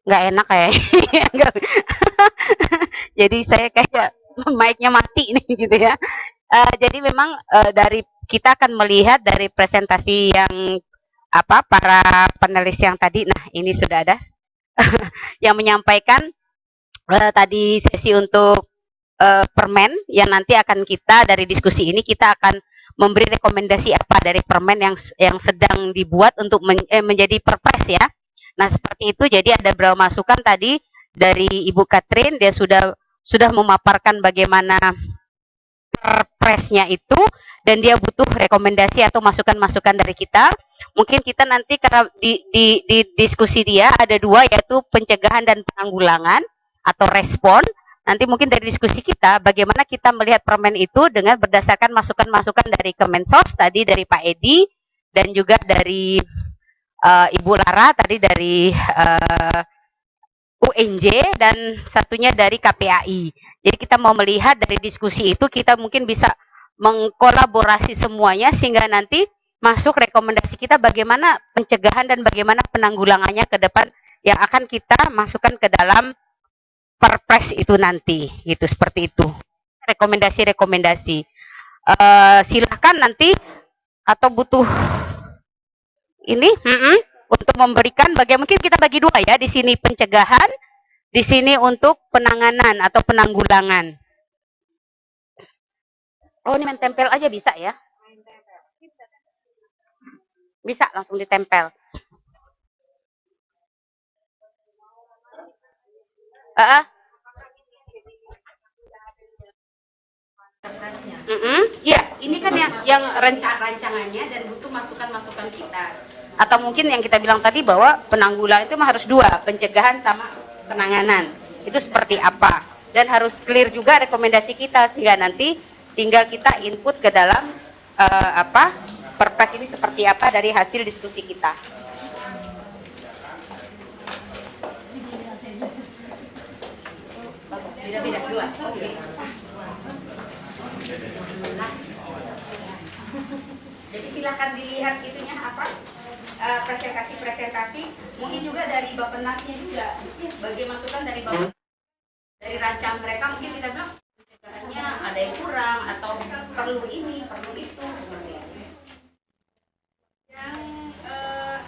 nggak enak kayak. Jadi saya kayak mic-nya mati nih gitu ya. Jadi memang dari kita akan melihat dari presentasi yang apa para panelis yang tadi. Nah, ini sudah ada yang menyampaikan tadi sesi untuk permen yang nanti akan kita dari diskusi ini kita akan memberi rekomendasi apa dari permen yang sedang dibuat untuk menjadi perpres ya. Nah, seperti itu. Jadi ada beberapa masukan tadi dari Ibu Katrin, dia sudah memaparkan bagaimana perpresnya itu dan dia butuh rekomendasi atau masukan-masukan dari kita. Mungkin kita nanti karena di diskusi dia ada dua, yaitu pencegahan dan penanggulangan atau respon. Nanti mungkin dari diskusi kita bagaimana kita melihat permen itu dengan berdasarkan masukan-masukan dari Kemensos tadi, dari Pak Edi dan juga dari Ibu Lara tadi dari UNJ dan satunya dari KPAI. Jadi kita mau melihat dari diskusi itu kita mungkin bisa mengkolaborasi semuanya sehingga nanti masuk rekomendasi kita bagaimana pencegahan dan bagaimana penanggulangannya ke depan yang akan kita masukkan ke dalam perpres itu nanti gitu, seperti itu rekomendasi-rekomendasi. Silahkan nanti atau butuh ini untuk memberikan bagaimana, mungkin kita bagi dua ya, di sini pencegahan, di sini untuk penanganan atau penanggulangan. Oh, ini main tempel aja bisa ya? Bisa langsung ditempel. Iya, ini kan yang rancangannya dan butuh masukan-masukan kita. Atau mungkin yang kita bilang tadi bahwa penanggulangan itu harus dua, pencegahan sama penanganan. Itu seperti apa? Dan harus clear juga rekomendasi kita sehingga nanti tinggal kita input ke dalam perpres ini seperti apa dari hasil diskusi kita. Beda-beda dua. Oke. Jadi silahkan dilihat itunya apa presentasi-presentasi, mungkin juga dari Bappenasnya juga, bagi masukan dari Bapak, dari rancangan mereka mungkin kita bilang pencegahannya ada yang kurang atau perlu ini, perlu itu seperti itu. Yang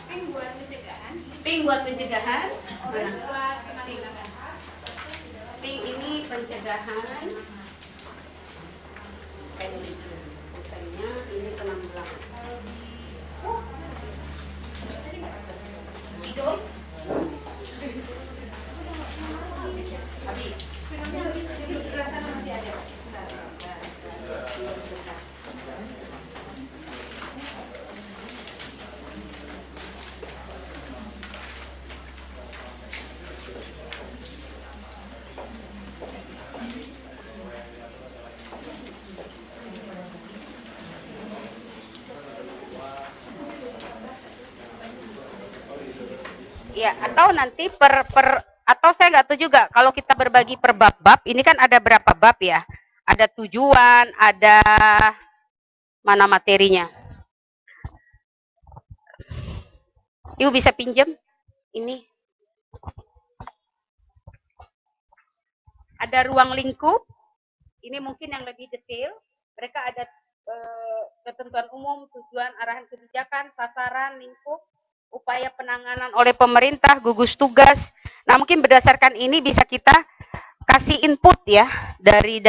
pink buat pencegahan. Pink buat pencegahan. Pink ini pencegahan. Saya tulis dulu. Bukannya ini penanggulangan. Idol. Habis. Ya, atau nanti atau saya nggak tahu juga kalau kita berbagi per bab-bab, ini kan ada berapa bab ya? Ada tujuan, ada mana materinya. Ibu bisa pinjam ini. Ada ruang lingkup. Ini mungkin yang lebih detail. Mereka ada ketentuan umum, tujuan, arahan kebijakan, sasaran, lingkup, upaya penanganan oleh pemerintah, gugus tugas. Nah, mungkin berdasarkan ini bisa kita kasih input ya dari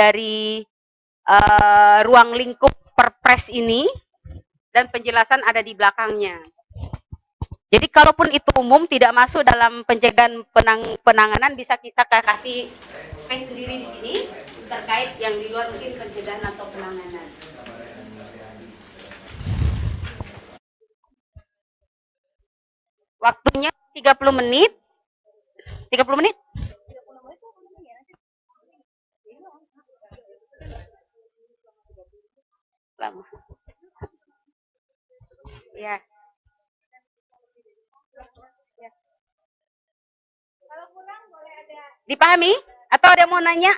ruang lingkup perpres ini dan penjelasan ada di belakangnya. Jadi kalaupun itu umum tidak masuk dalam pencegahan penanganan, bisa kita kasih space sendiri di sini terkait yang di luar mungkin pencegahan atau penanganan. Waktunya 30 menit. 30 menit? Lama. Ya. Kalau kurang boleh ada. Dipahami? Atau ada mau nanya?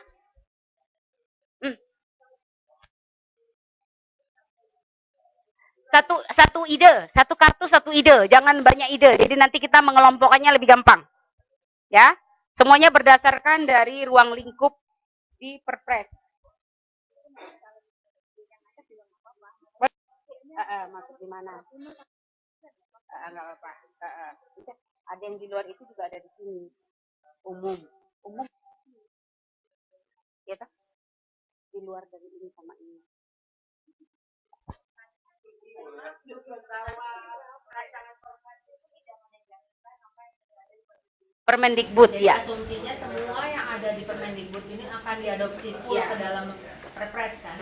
Satu ide, satu kartu satu ide, jangan banyak ide. Jadi nanti kita mengelompokkannya lebih gampang. Ya, semuanya berdasarkan dari ruang lingkup di Perpres. Masuk di mana? Enggak apa-apa. Ada yang di luar itu juga ada di sini. Umum. Ya tak? Di luar dari ini sama ini. Permendikbud. Jadi ya. Asumsinya semua yang ada di Permendikbud ini akan diadopsi full ke dalam Perpres kan?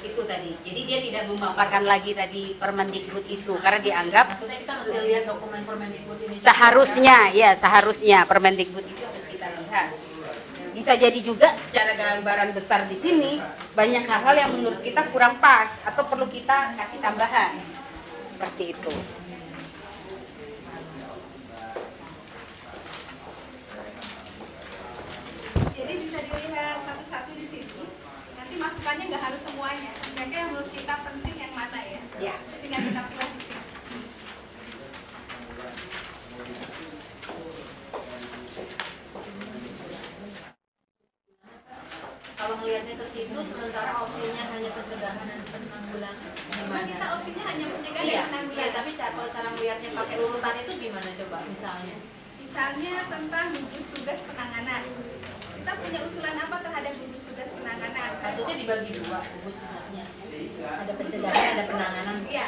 Itu tadi. Jadi dia tidak memaparkan lagi tadi Permendikbud itu karena dianggap. Maksudnya kita mesti lihat dokumen Permendikbud ini. Seharusnya, ya seharusnya Permendikbud itu harus kita lihat. Bisa jadi juga secara gambaran besar di sini banyak hal-hal yang menurut kita kurang pas atau perlu kita kasih tambahan seperti itu. Jadi bisa dilihat satu-satu di sini. Nanti masukannya nggak harus semuanya. Kira-kira yang menurut kita penting yang mana ya? Ya. Tinggal kita pilih di sini. Kalau melihatnya ke situ, sementara opsinya hanya pencegahan dan penanggulangan, gimana? Kita opsinya hanya pencegahan Iya, dan penanggulangan. iya, tapi kalau cara melihatnya pakai urutan itu gimana coba misalnya? Misalnya tentang gugus tugas penanganan. Kita punya usulan apa terhadap gugus tugas penanganan? Maksudnya dibagi dua gugus tugasnya. Ada pencegahan, ada penanganan. Iya.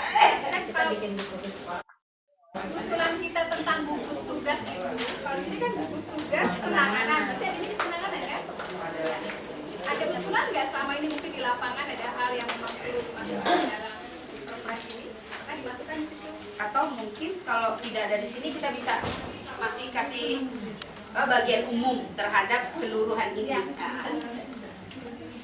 Kan Kita kalau bikin gugus. usulan kita tentang gugus tugas itu, kalau sini kan gugus tugas penanganan. Berarti ini penanganan kan? Ada usulan nggak selama ini mungkin di lapangan ada hal yang memang perlu dimasukkan dalam perpres ini? Kan dimasukkan di situ. Atau mungkin kalau tidak ada di sini kita bisa masih kasih bagian umum terhadap seluruhan ini. Nah,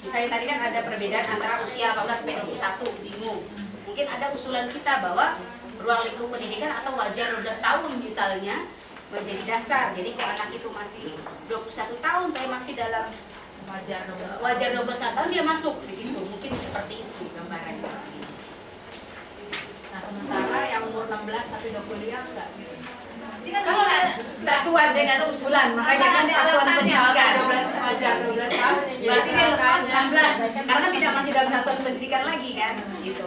misalnya tadi kan ada perbedaan antara usia 18 sampai 21, bingung. Mungkin ada usulan kita bahwa ruang lingkup pendidikan atau wajar 12 tahun misalnya menjadi dasar. Jadi kalau anak itu masih 21 tahun tapi masih dalam wajar 12 tahun dia masuk di situ. Mungkin seperti itu gambarannya. Nah, sementara yang umur 16 tapi udah kuliah enggak? Kalau satuan saya nggak tahu usulan, makanya kan satuan pendidikan. 12 tahun. Berarti dia lepas 16, karena kan tidak masih dalam satuan pendidikan lagi kan, gitu.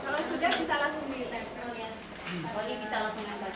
Kalau sudah bisa langsung ditempel. Oh, ini bisa langsung nempel.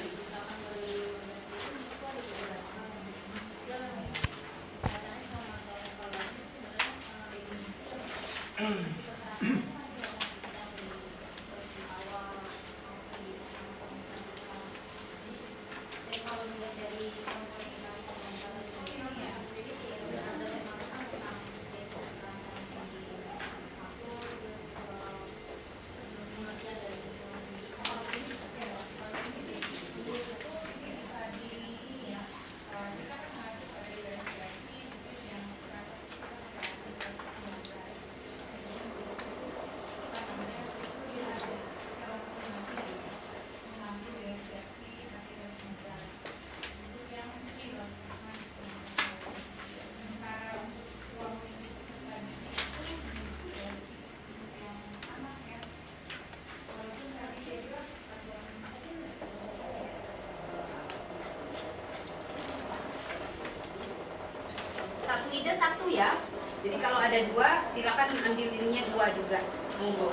satu ya. Jadi kalau ada 2, silakan ambil ininya 2 juga. Monggo.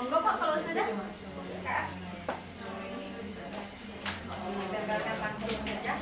Monggo Pak kalau sudah. Kak. Tempelkan langsung saja.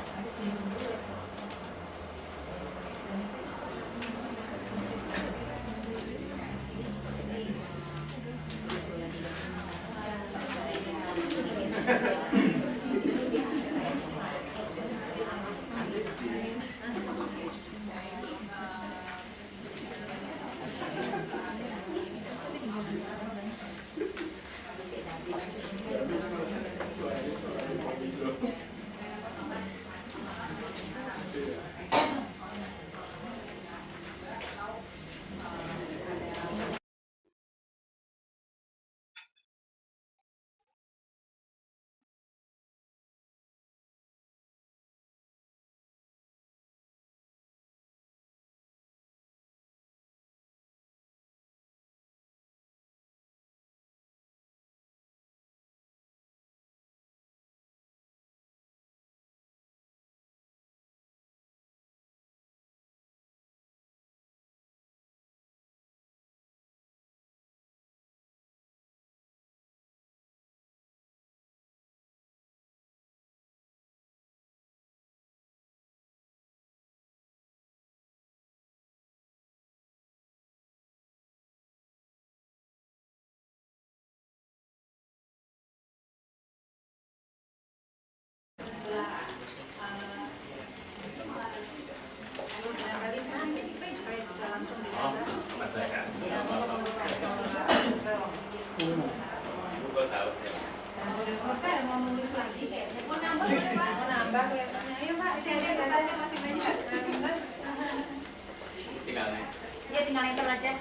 Ya tinggal nempel aja.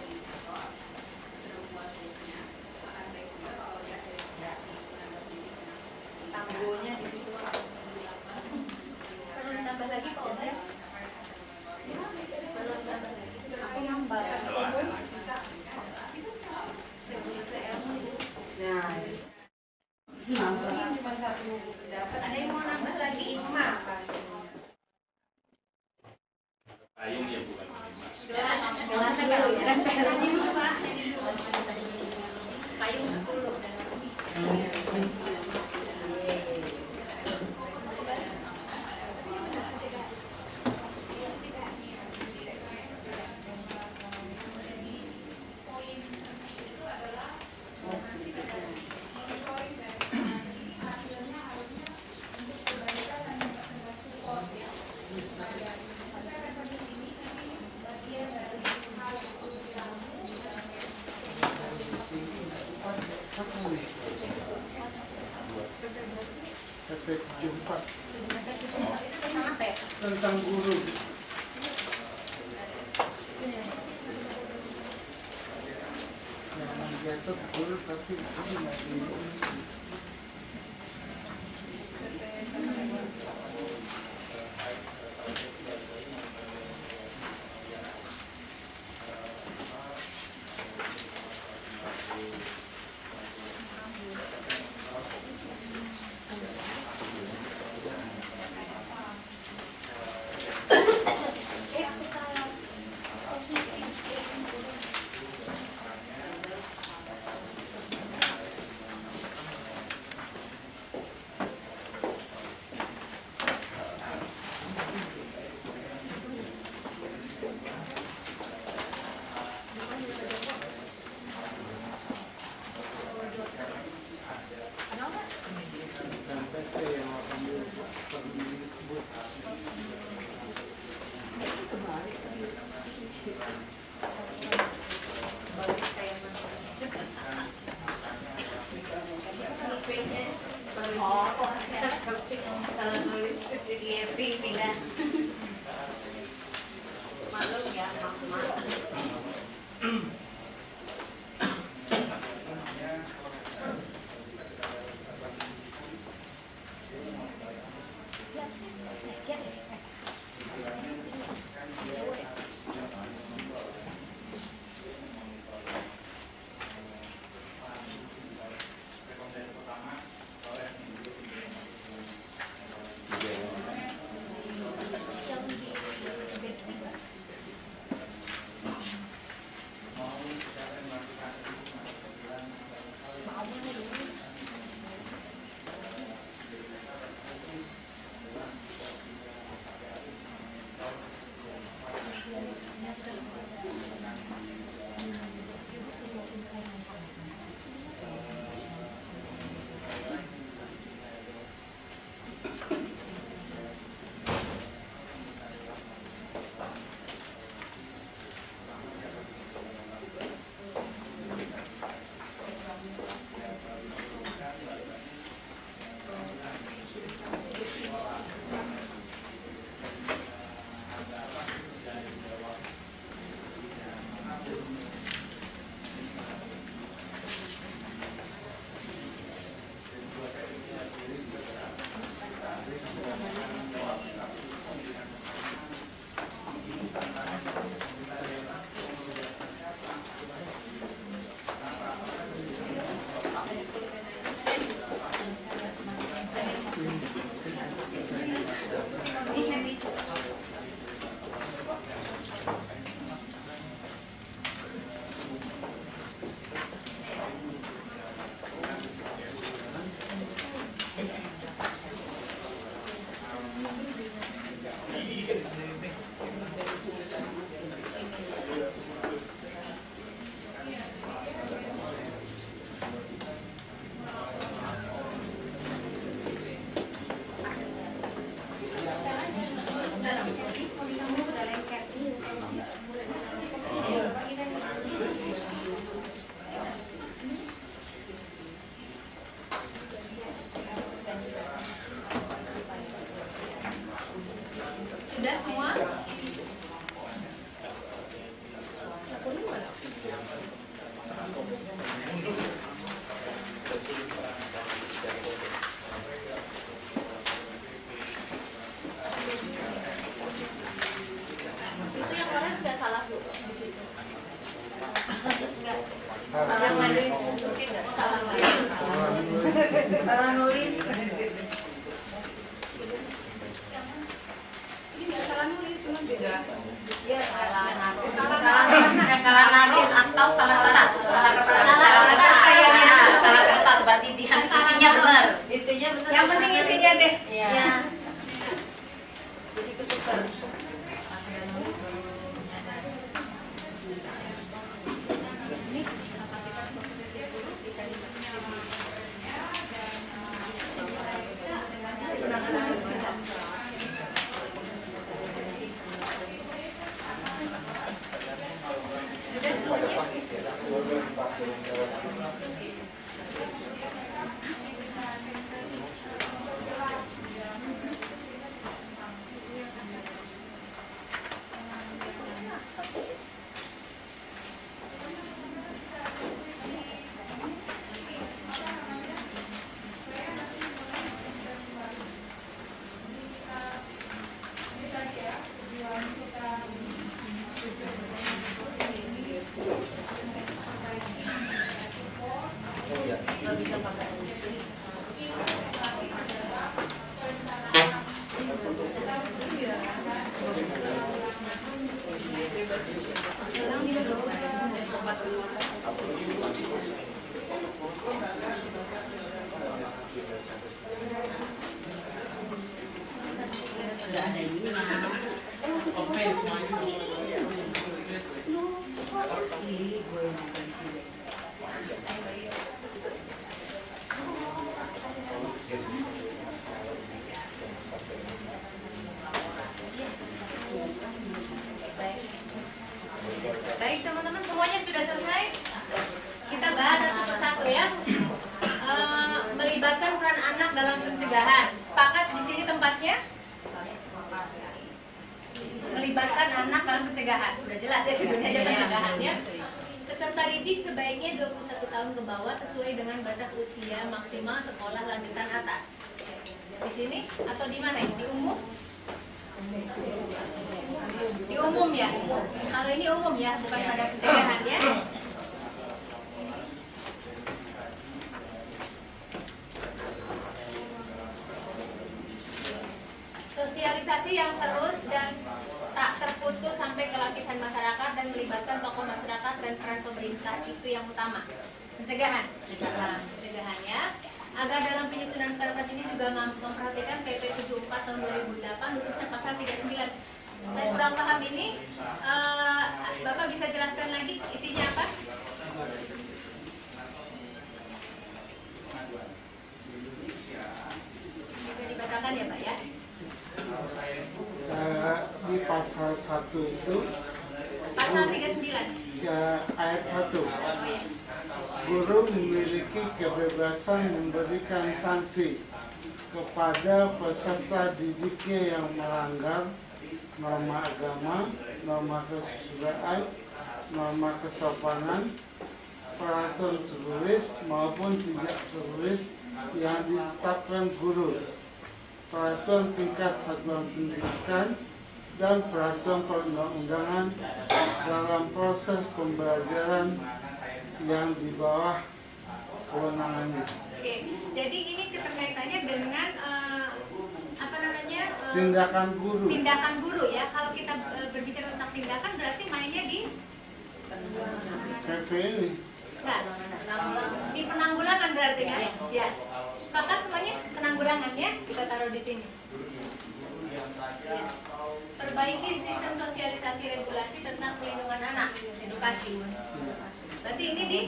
Tangguhnya di situ. Perlu ditambah lagi Pak Obe? Perlu ditambah lagi. Aku nambah. Nah, cuma satu dapat. Ada yang mau nambah lagi? Payung ya bukan Gelas dulu ya. Ini dulu Pak. Payung 10. Efek jumpa Apa ya? tentang guru. Yang jatuh guru tapi ini lagi. pindah. Maklum ya, mak-mak. Sudah semua? Itu yang mana nggak salah Bu di situ? Nggak. Yang mana mungkin nggak salah nulis. Salah nulis. Ini nggak salah nulis, cuma beda. Iya, salah narik. Salah narik atau salah kertas. Salah kertas kayaknya. Salah kertas berarti dia isinya benar. Isinya benar. Yang penting isinya deh. Iya. Jadi ketukar. Pas udah nulis baru menyadari. Ini kapasitas posisi dulu bisa disesuaikan dengan sudah semuanya. Nggak bisa pakai. Sudah ada ininya. Ih, gue nonton di sini. Baik teman-teman, semuanya sudah selesai. Kita bahas satu persatu ya. Melibatkan peran anak dalam pencegahan. Sepakat di sini tempatnya? melibatkan anak dalam pencegahan. Udah jelas ya judulnya aja pencegahan ya. Peserta didik sebaiknya 21 tahun ke bawah sesuai dengan batas usia maksimal sekolah lanjutan atas. Di sini atau di mana ini? Di umum? Di umum ya. Kalau ini umum ya, bukan pada pencegahan ya. Sosialisasi yang terus dan tak terputus sampai ke lapisan masyarakat dan melibatkan tokoh masyarakat dan peran pemerintah itu yang utama. Pencegahan. Pencegahannya agar dalam penyusunan Perpres ini juga memperhatikan PP 74 tahun 2008 khususnya pasal 39. Saya kurang paham ini. Bapak bisa jelaskan lagi isinya apa? Bisa dibacakan ya Pak ya? Di pasal 1 itu Pasal 39. ayat 1, Oh ya. guru memiliki kebebasan memberikan sanksi kepada peserta didiknya yang melanggar norma agama, norma kesusilaan, norma kesopanan, peraturan tertulis maupun tidak tertulis yang ditetapkan guru, peraturan tingkat satuan pendidikan, dan peraturan perundang-undangan dalam proses pembelajaran yang di bawah kewenangannya. Oke, jadi ini keterkaitannya dengan apa namanya Tindakan guru. tindakan guru ya. Kalau kita berbicara tentang tindakan berarti mainnya di PP ini. enggak, di penanggulangan berarti kan? Ya, sepakat semuanya penanggulangan ya. Kita taruh di sini. Ya. Perbaiki sistem sosialisasi regulasi tentang perlindungan anak, edukasi. Berarti ini di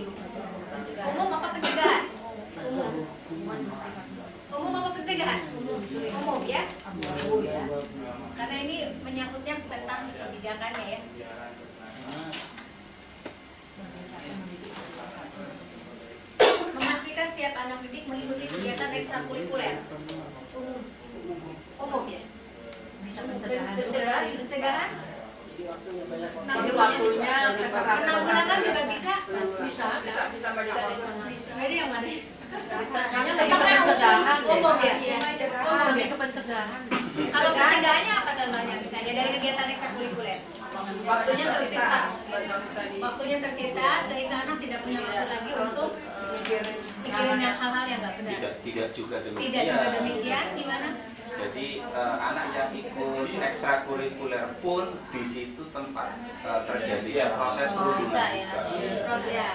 umum apa pencegahan? Umum. Umum apa pencegahan? Umum ya. Karena ini menyangkutnya tentang kebijakannya ya. Memastikan setiap anak didik mengikuti kegiatan ekstrakurikuler. Umum ya. Bisa pencegahan. Pencegahan. Jadi waktunya terserah. Penanggulangan juga bisa. Bisa. Jadi yang mana? Hanya lebih ke pencegahan. Umum ya. Umum lebih ke pencegahan. Kalau pencegahannya apa contohnya misalnya dari kegiatan ekstrakurikuler? Waktunya tersita. Waktunya tersita sehingga anak tidak punya waktu lagi untuk mikirin yang hal-hal yang nggak benar. Tidak juga demikian. Tidak juga demikian, gimana? Jadi anak yang ikut ekstrakurikuler pun di situ tempat terjadi proses perundungan juga. Proses ya.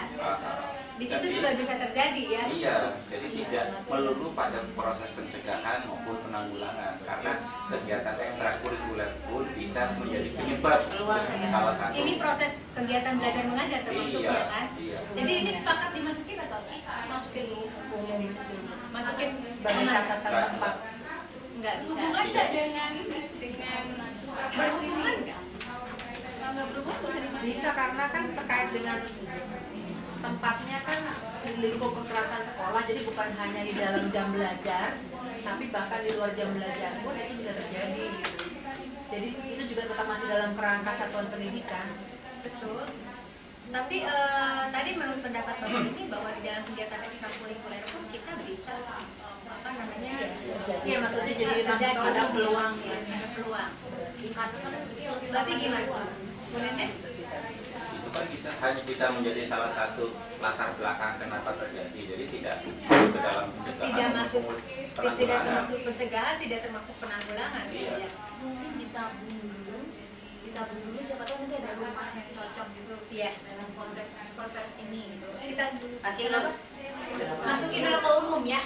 Di situ Jadi, juga bisa terjadi ya. Iya, jadi tidak melulu pada proses pencegahan maupun penanggulangan karena kegiatan ekstrakurikuler pun bisa menjadi penyebab salah satu. Ini proses kegiatan belajar mengajar termasuknya Iya, kan? iya. Jadi ini sepakat dimasukin atau masukin umum? Masukin Sebagai catatan tempat. Nggak bisa. Hubungan Tidak. dengan Berhubungan nggak? kalau nggak berhubungan sudah dimasukin. Bisa karena kan terkait dengan tempatnya kan lingkup kekerasan sekolah, jadi bukan hanya di dalam jam belajar, tapi bahkan di luar jam belajar pun itu bisa terjadi gitu. Jadi itu juga tetap masih dalam kerangka satuan pendidikan. Betul. Tapi tadi menurut pendapat Bapak ini bahwa di dalam kegiatan ekstrakurikuler pun kita bisa apa namanya? Iya, maksudnya jadi masuk ada pada peluang ya, ada peluang. Berarti gimana? Bu Nenek? Itu kan hanya bisa menjadi salah satu latar belakang kenapa terjadi. Jadi tidak ke dalam pencegahan. Tidak masuk, maupun tidak penanggulangan. termasuk pencegahan, tidak termasuk penanggulangan. Iya. Ya. Mungkin ditabung dulu siapa tahu nanti ada rumah yang cocok gitu Iya. dalam konteks ini gitu. Kita pakai apa? Masukin dulu ke umum ya.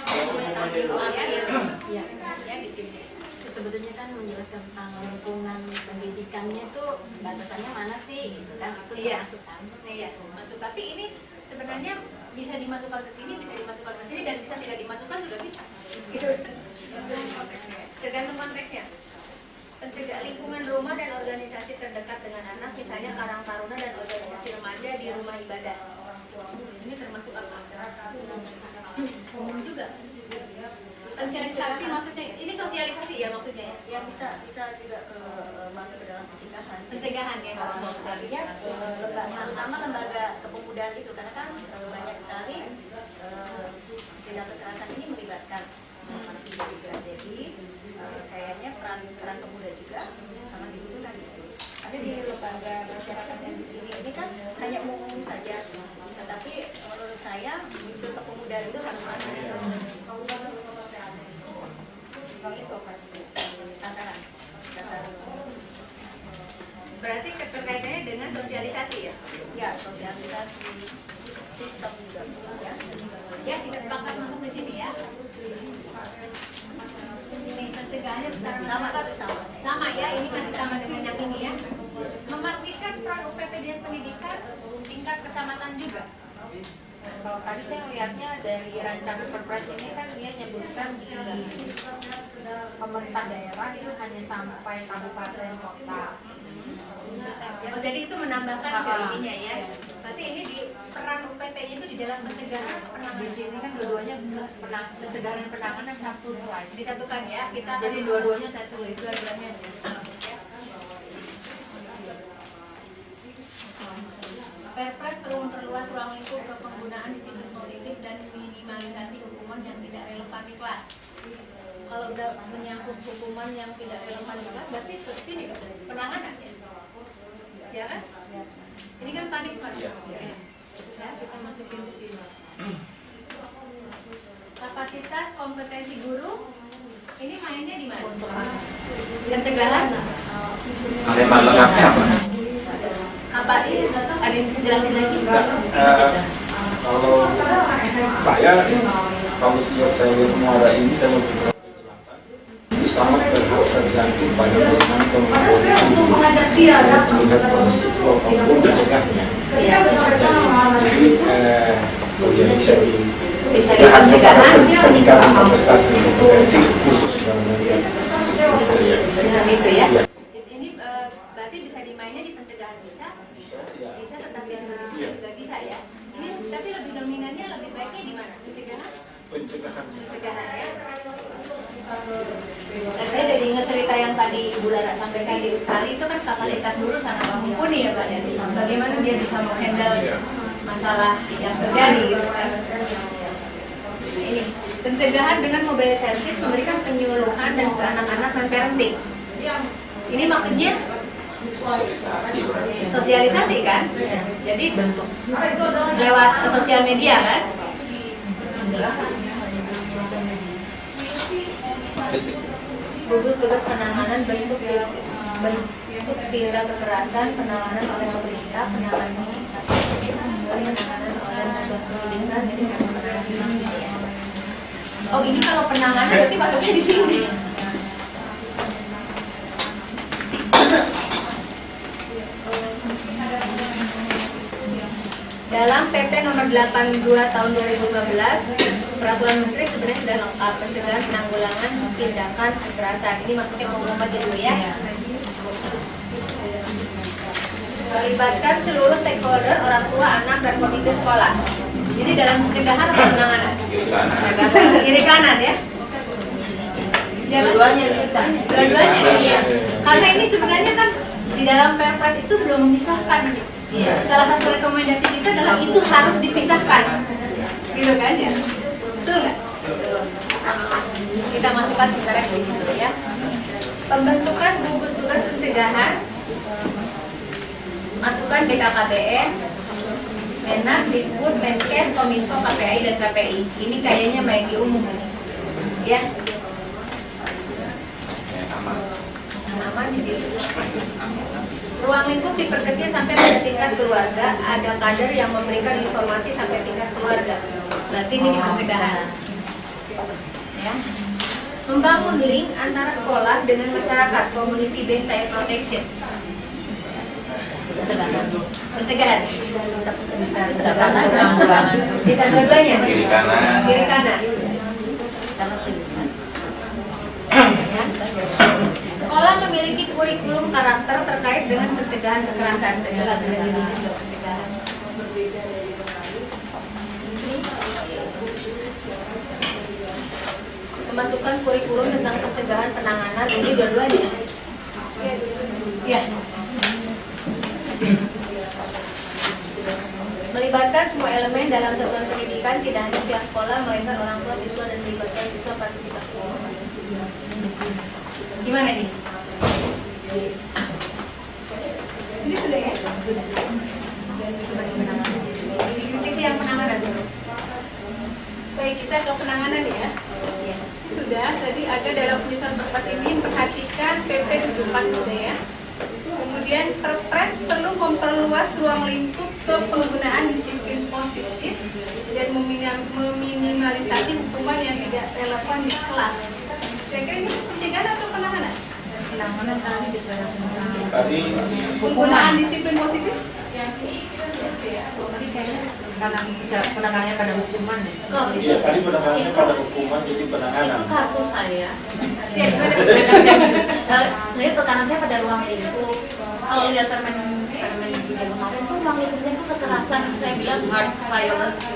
Iya. Ya di sini. Terus sebetulnya kan menjelaskan tentang lingkungan pendidikannya itu batasannya mana sih gitu kan, itu Iya. termasuk kan. Iya, masuk. Tapi ini sebenarnya bisa dimasukkan ke sini, bisa dimasukkan ke sini, dan bisa tidak dimasukkan juga bisa. Gitu. Tergantung konteksnya. Pencegah lingkungan rumah dan organisasi terdekat dengan anak, misalnya Karang Taruna dan organisasi remaja di rumah ibadah. Ini termasuk apa? Umum juga. Sosialisasi maksudnya ya? Ini sosialisasi ya maksudnya ya? Ya bisa juga masuk ke dalam pencegahan Ya, terutama lembaga kepemudaan itu karena kan banyak sekali tindak kekerasan ini melibatkan anak juga. Jadi kayaknya peran pemuda juga sangat dibutuhkan di situ. Tapi di lembaga masyarakat yang di sini ini kan hanya umum saja. Tetapi menurut saya unsur kepemudaan itu harus masuk. Itu sasaran. Berarti keterkaitannya dengan sosialisasi ya? Ya, sosialisasi sistem juga ya. Ya, kita sepakat masuk di sini ya. Ini pencegahannya sama ya, ini masih sama dengan yang ini ya. Memastikan peran UPT Dinas Pendidikan tingkat kecamatan juga. Kalau tadi saya lihatnya dari rancangan perpres ini kan dia nyebutkan di pemerintah daerah itu hanya sampai kabupaten kota. Oh, jadi itu menambahkan ke ininya ya. Berarti ini di peran UPT-nya itu di dalam pencegahan penanganan. Di sini kan dua-duanya pencegahan dan penanganan satu slide. Disatukan ya. Kita Jadi dua-duanya saya tulis. dua-duanya. Perpres perlu memperluas ruang lingkup ke penggunaan disiplin politik dan minimalisasi hukuman yang tidak relevan di kelas. Kalau udah menyangkut hukuman yang tidak relevan di kelas, berarti sini penanganan ya, ya kan? Ini kan punishment. Ya, kita masukin ke sini. Kapasitas kompetensi guru, ini mainnya di mana? Pencegahan. Kalimat lengkapnya apa? Apa ini? Ada yang bisa jelasin lagi? Kalau saya, kalau sejak saya lihat muara ini, saya mau ini sangat tergantung pada bagaimana kemudian melihat kondisi itu apapun mencegahnya. Jadi bisa pencegahan peningkatan kapasitas kompetensi khusus dalam bagian sistem kuliah. bisa itu ya. Ini berarti bisa dimainnya di pencegahan bisa, tetapi juga di sini juga bisa ya. Ini tapi lebih dominannya lebih baiknya di mana? Pencegahan ya. Nah, saya jadi ingat cerita yang tadi Ibu Lara sampaikan di Australia itu kan kapasitas guru sangat mumpuni ya Pak ya. Bagaimana dia bisa menghandle masalah yang terjadi gitu kan. Ini pencegahan dengan mobile service memberikan penyuluhan dan ke anak-anak dan parenting. Ini maksudnya sosialisasi kan? Jadi lewat sosial media kan? Gugus tugas penanganan bentuk tindak kekerasan, penanganan oleh pemerintah, penanganan oleh satuan pendidikan, jadi penanganan maksudnya. Oh ini kalau penanganan berarti masuknya di sini. Dalam PP nomor 82 tahun 2015, peraturan menteri sebenarnya sudah lengkap pencegahan penanggulangan tindakan kekerasan. Ini maksudnya umum aja dulu ya. Melibatkan seluruh stakeholder, orang tua, anak, dan komite sekolah. Jadi dalam pencegahan atau penanganan? Kiri kanan ya. Dua-duanya bisa. Dua-duanya iya. Karena ini sebenarnya kan di dalam Perpres itu belum memisahkan. Salah satu rekomendasi kita adalah itu harus dipisahkan, gitu kan ya? Betul nggak? Kita masukkan sebenarnya di situ ya. Pembentukan gugus tugas pencegahan, masukkan BKKBN, Menak, Dikbud, Menkes, Kominfo, KPAI dan KPI. Ini kayaknya main di umum, ya? Aman di situ. Ruang lingkup diperkecil sampai pada tingkat keluarga, ada kader yang memberikan informasi sampai tingkat keluarga. Berarti ini di pencegahan. Ya. Membangun link antara sekolah dengan masyarakat, community based child protection. Pencegahan. Bisa dua-duanya. Kiri kanan. Kiri kanan. Ya. Sekolah memiliki kurikulum karakter terkait dengan pencegahan kekerasan. Jelas juga pencegahan. Memasukkan kurikulum tentang pencegahan penanganan ini dua-duanya. Ya. Melibatkan semua elemen dalam satuan pendidikan, tidak hanya pihak sekolah, melainkan orang tua, siswa, dan melibatkan siswa partisipatif. Gimana nih? Ini sudah ya? Divisi yang penanganan. Baik, kita ke penanganan ya. Sudah, tadi ada dalam penyusunan perpres ini perhatikan PP 74 sudah ya. Kemudian Perpres perlu memperluas ruang lingkup ke penggunaan disiplin positif dan meminimalisasi hukuman yang tidak relevan di kelas. Kira-kira ini pencegahan atau penanganan? Penanganan tadi bicara tentang Penggunaan disiplin positif? tadi kayaknya karena penanganannya pada hukuman ya. Iya, tadi penanganannya pada hukuman, jadi penanganan. Itu kartu saya. Ya, gimana? Jadi tekanan saya pada ruang lingkup. Kalau lihat permen ibu yang kemarin tuh ruang lingkupnya tuh kekerasan, saya bilang hard violence.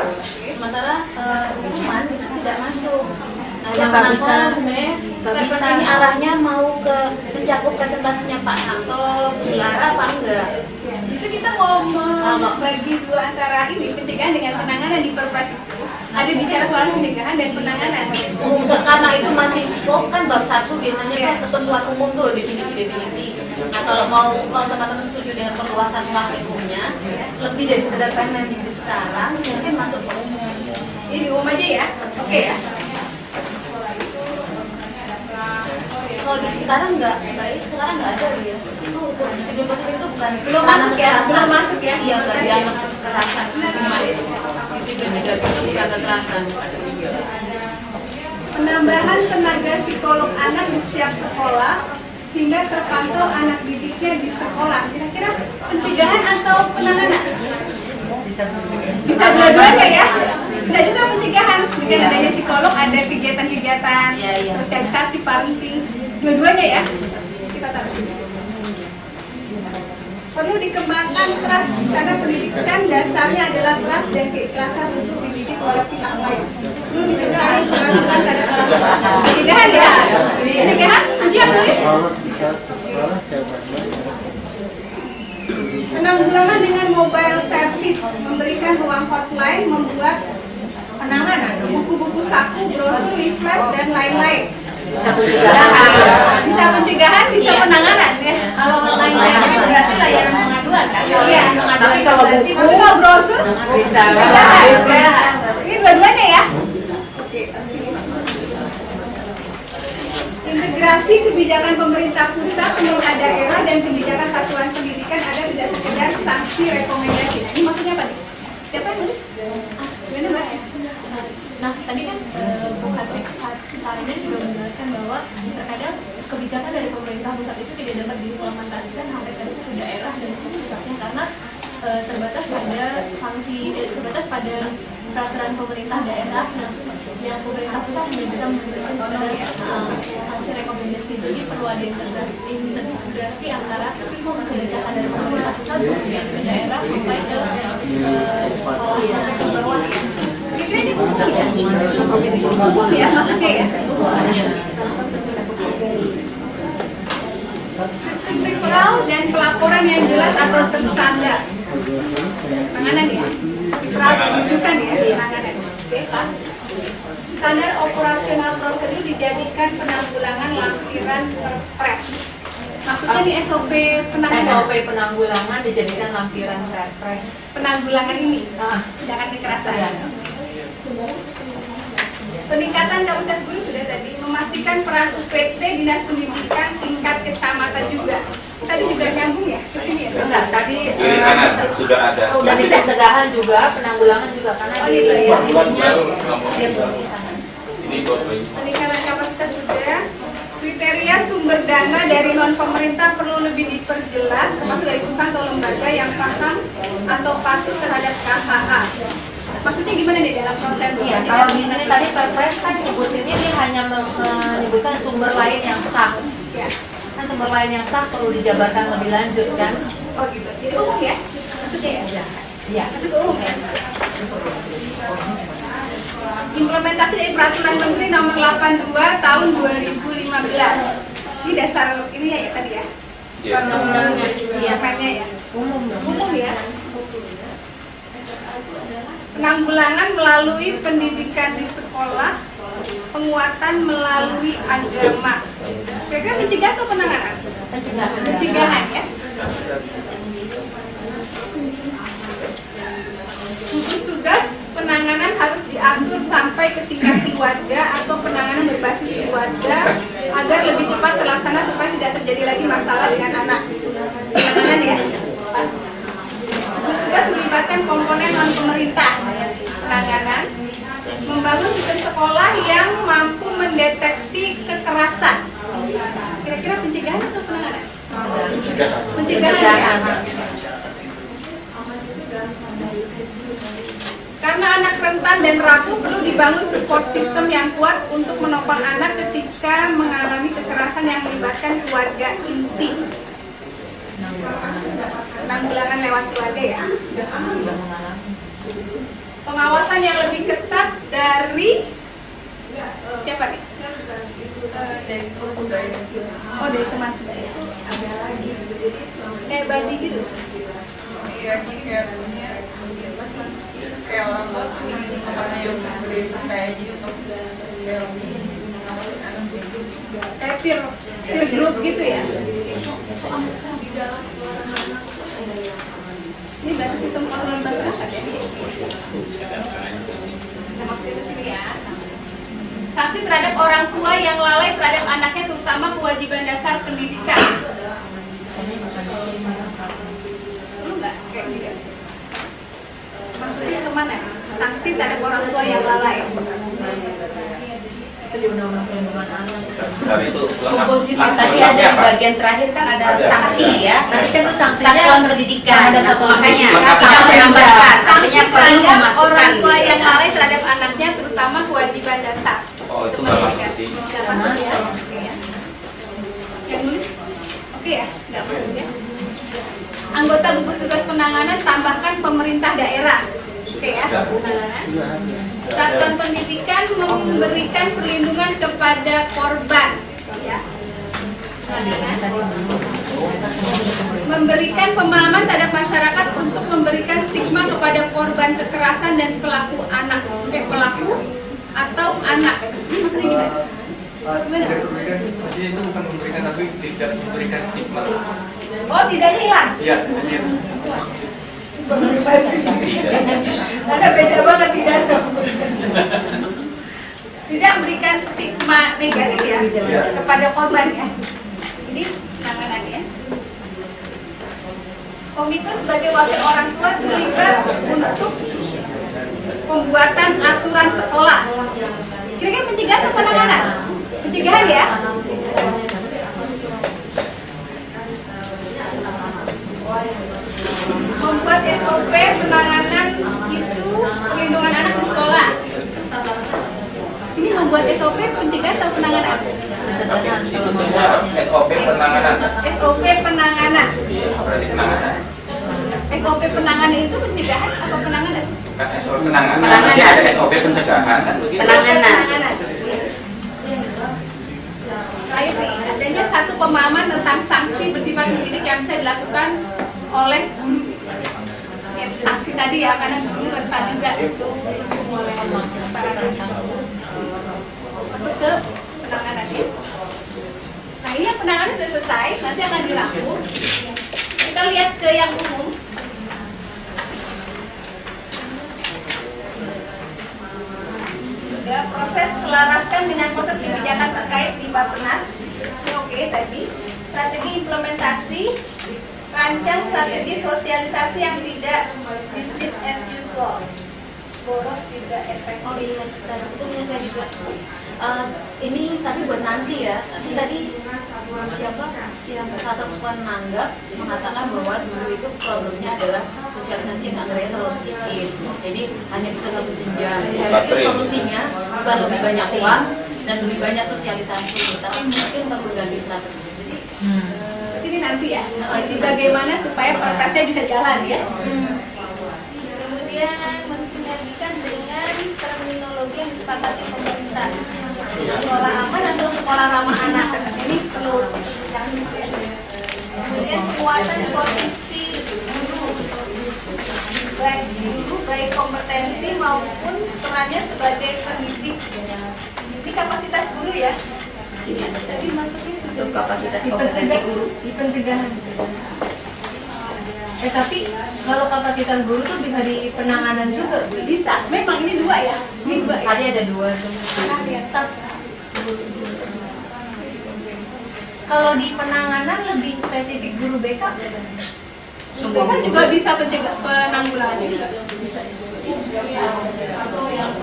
Sementara hukuman itu tidak masuk. Nah, Yang nggak bisa, sebenarnya nggak bisa. ini arahnya mau ke mencakup presentasinya Pak Santo, Bu Lara apa enggak? Bisa kita mau membagi dua antara ini pencegahan dengan penanganan di Perpres itu. Ada bicara soal pencegahan dan penanganan. Karena itu masih skop kan bab 1 biasanya kan ketentuan umum tuh loh, definisi-definisi. Nah kalau teman-teman setuju dengan perluasan ruang lingkupnya lebih dari sekedar Permendikbud sekarang mungkin masuk ke umum. Ini umum aja ya. Oke ya. Kalau di sekarang sekarang nggak ada ya. Itu untuk disiplin positif itu bukan Belum masuk ya, kekerasan. belum masuk ya. Iya nggak dianggap kekerasan. Disiplin negatif itu bukan kekerasan. Penambahan tenaga psikolog anak di setiap sekolah sehingga terpantau anak didiknya di sekolah. Kira-kira pencegahan atau penanganan? Bisa dua-duanya ya. Bisa juga pencegahan dengan adanya psikolog, ada kegiatan-kegiatan sosialisasi parenting. Dua-duanya ya. Kita taruh sini. Perlu dikembangkan trust karena pendidikan dasarnya adalah trust dan keikhlasan untuk dididik oleh pihak lain. Perlu disegani pengajuan pada salah satu pencegahan ya. Pencegahan setuju ya tulis? Kalau kita ke sekolah kayak baik-baik. Penanggulangan dengan mobile service, memberikan ruang hotline, membuat penanganan, buku-buku saku, brosur, leaflet, dan lain-lain. Bisa pencegahan. Bisa pencegahan, bisa penanganan ya. Kalau hotline service berarti layanan pengaduan kan? Iya, pengaduan. Tapi kalau berarti. buku, Tapi kalau brosur bisa. pencegahan. Ini dua-duanya ya. Oke, sini. Integrasi kebijakan pemerintah pusat, pemerintah daerah, dan kebijakan satuan pendidikan ada tidak sekedar sanksi rekomendasi. Nah, ini maksudnya apa nih? Siapa yang nulis? Gimana Mbak? Nah, tadi kan Bu Karina juga menjelaskan bahwa terkadang kebijakan dari pemerintah pusat itu tidak dapat diimplementasikan sampai ke daerah dan pusatnya karena terbatas pada terbatas pada peraturan pemerintah daerah yang pemerintah pusat tidak bisa memberikan sekedar sanksi rekomendasi. Jadi perlu ada integrasi antara kebijakan dari pemerintah pusat kemudian ke daerah sampai ke sekolah ke bawah. Kira-kira ini umum ya? Umum ya, maksudnya ya? Sistem referral dan pelaporan yang jelas atau terstandar. Penanganan ya? Referral rujukan ya, penanganan. Bebas. Standar operasional prosedur dijadikan penanggulangan lampiran Perpres. Maksudnya di SOP penanganan. SOP penanggulangan dijadikan lampiran Perpres. Penanggulangan ini, tindakan kekerasan. Iya. Peningkatan kapasitas guru sudah tadi, memastikan peran UPT Dinas Pendidikan tingkat kecamatan juga. Tadi juga nyambung ya ke sini ya? Enggak, tadi Kiri kanan sudah ada. udah di pencegahan juga, penanggulangan juga karena di intinya dia berpisah. Ini buat bayi. Peningkatan kapasitas sudah. Kriteria sumber dana dari non pemerintah perlu lebih diperjelas, termasuk dari perusahaan atau lembaga yang paham atau patuh terhadap KHA. Maksudnya gimana nih dalam proses? Iya, kalau di sini tadi Perpres kan nyebutinnya dia hanya menyebutkan sumber lain yang sah. Ya. Kan sumber lain yang sah perlu dijabarkan lebih lanjut kan? Oh gitu. Jadi umum ya? Maksudnya ya? Iya. Itu umum ya? Implementasi dari Peraturan Menteri Nomor 82 Tahun 2015. Ini dasar ininya ya tadi ya? undang-undangnya ya. Umum ya. Penanggulangan melalui pendidikan di sekolah, penguatan melalui agama. Kira-kira mencegah atau penanganan? Pencegahan ya. Gugus tugas penanganan harus diatur sampai ke tingkat keluarga atau penanganan berbasis keluarga agar lebih cepat terlaksana supaya tidak terjadi lagi masalah dengan anak. Penanganan ya. Pas. Gugus tugas melibatkan komponen non pemerintah. Penanganan membangun sistem sekolah yang mampu mendeteksi kekerasan. Kira-kira pencegahan atau penanganan? Pencegahan ya. Karena anak rentan dan rapuh, perlu dibangun support system yang kuat untuk menopang anak ketika mengalami kekerasan yang melibatkan keluarga inti. Penanggulangan lewat keluarga ya. Pengawasan yang lebih ketat dari siapa nih? Dari budaya. Oh, dari teman sebaya. Ada lagi kayak badi gitu. Iya, kayak kayak orang tua ini makanya yang berdiri kayak jadi untuk kayak peer group gitu ya. Ini berarti sistem kontrol masyarakat ya. Kita masukin ke sini ya. Sanksi terhadap orang tua yang lalai terhadap anaknya, terutama kewajiban dasar pendidikan. Lu nggak kayak gitu? Maksudnya kemana? Sanksi terhadap orang tua yang lalai. Itu di undang-undang perlindungan anak. Sebenarnya itu Tadi ada di bagian terakhir kan ada sanksi ya. Tapi kan itu sanksinya satuan pendidikan. Ada satuan makanya kan sangat menambahkan. Artinya perlu memasukkan orang tua yang lalai terhadap anaknya, terutama kewajiban dasar. Oh, itu nggak masuk sih. Nggak masuk ya. Oke ya. Yang nulis? Oke ya, nggak masuk ya. Anggota gugus tugas penanganan tambahkan pemerintah daerah. Oke ya, penanganan. Satuan pendidikan memberikan perlindungan kepada korban. Ya. Memberikan pemahaman terhadap masyarakat untuk memberikan stigma kepada korban kekerasan dan pelaku anak. Pelaku atau anak. Ini maksudnya gimana? Tidak memberikan, maksudnya itu bukan memberikan tapi tidak memberikan stigma. Oh, tidak hilang? Iya, tidak. Ada beda banget tidak. Tidak memberikan stigma negatif ya kepada korban ya. Ini penanganannya. Komite sebagai wakil orang tua terlibat untuk pembuatan aturan sekolah. Kira-kira pencegahan atau penanganan? Pencegahan ya. Membuat SOP penanganan isu perlindungan anak di sekolah. Ini membuat SOP pencegahan atau penanganan? SOP penanganan. SOP penanganan. Berarti penanganan. SOP penanganan itu pencegahan atau penanganan? Kan SOP penanganan. Nanti ada SOP pencegahan kan begitu. Penanganan. Terakhir nih, adanya satu pemahaman tentang sanksi bersifat mendidik yang bisa dilakukan oleh guru. Ya, sanksi tadi ya, karena guru rentan juga itu oleh masyarakat. Masuk ke penanganan ya. Nah, ini yang penanganan sudah selesai, nanti akan dirangkum. Kita lihat ke yang umum. Ya, proses selaraskan dengan proses kebijakan terkait di Bappenas. Oke, tadi strategi implementasi, rancang strategi sosialisasi yang tidak business as usual, boros tidak efektif. Oh iya, itu punya saya juga. Ini tapi buat nanti ya. Tapi tadi siapa yang salah satu penanggap mengatakan bahwa dulu itu problemnya adalah sosialisasi yang anggarannya terlalu sedikit. Jadi hanya bisa satu jenjang. Saya pikir solusinya bukan lebih banyak uang dan lebih banyak sosialisasi, tapi mungkin perlu ganti strategi. Jadi ini nanti ya. Bagaimana supaya perpresnya bisa jalan ya. Kemudian mensinergikan dengan terminologi yang disepakati pemerintah. Sekolah aman atau sekolah ramah anak. Ini perlu yang ya. kemudian penguatan posisi guru baik kompetensi maupun perannya sebagai pendidik. Ini kapasitas guru ya. Tadi maksudnya Untuk kapasitas kompetensi guru. Di pencegahan. Tapi kalau kapasitas guru tuh bisa di penanganan juga. bisa. Memang ini dua ya. Ini dua ya. Tadi ada 2 tuh. Kalau di penanganan lebih spesifik guru BK. Semua Kan guru juga bisa pencegah penanggulangan juga. Atau yang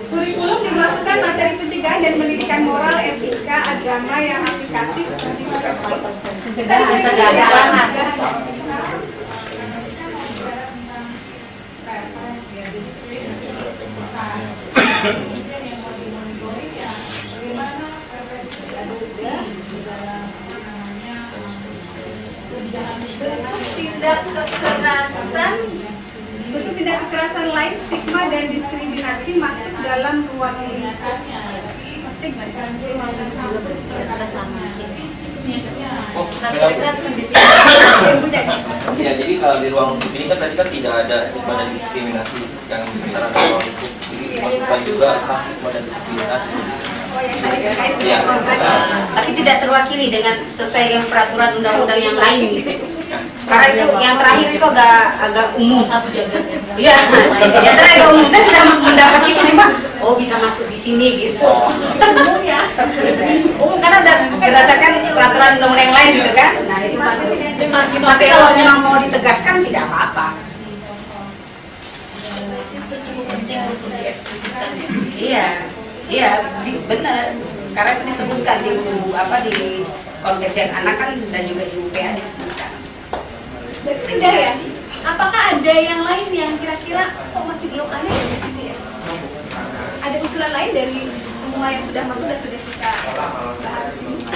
Kurikulum dimasukkan materi pencegahan dan pendidikan moral, etika, agama yang aplikatif. Pencegahan. Bentuk tindak kekerasan lain, stigma dan diskriminasi masuk dalam ruang lingkup stigma. Ya, jadi kalau di ruang lingkup ini kan tadi kan tidak ada stigma dan diskriminasi yang secara ruang lingkup. Jadi dimasukkan juga stigma dan diskriminasi. Ya. Tapi tidak terwakili dengan sesuai dengan peraturan undang-undang yang lain gitu. Karena itu yang terakhir itu agak umum. Iya, yang terakhir agak umum. Saya sudah mendapat itu cuma bisa masuk di sini gitu. Umum ya. Umum karena udah berdasarkan peraturan undang-undang yang lain gitu kan. Nah itu masuk. Tapi kalau memang mau ditegaskan tidak apa-apa. Iya, iya, benar. Karena itu disebutkan di konvensi anak kan dan juga di UPA disebutkan. Jadi sudah ya. Apakah ada yang lain yang kira-kira kok masih belum ada ya di sini ya? Ada usulan lain dari semua yang sudah masuk dan sudah kita bahas di sini?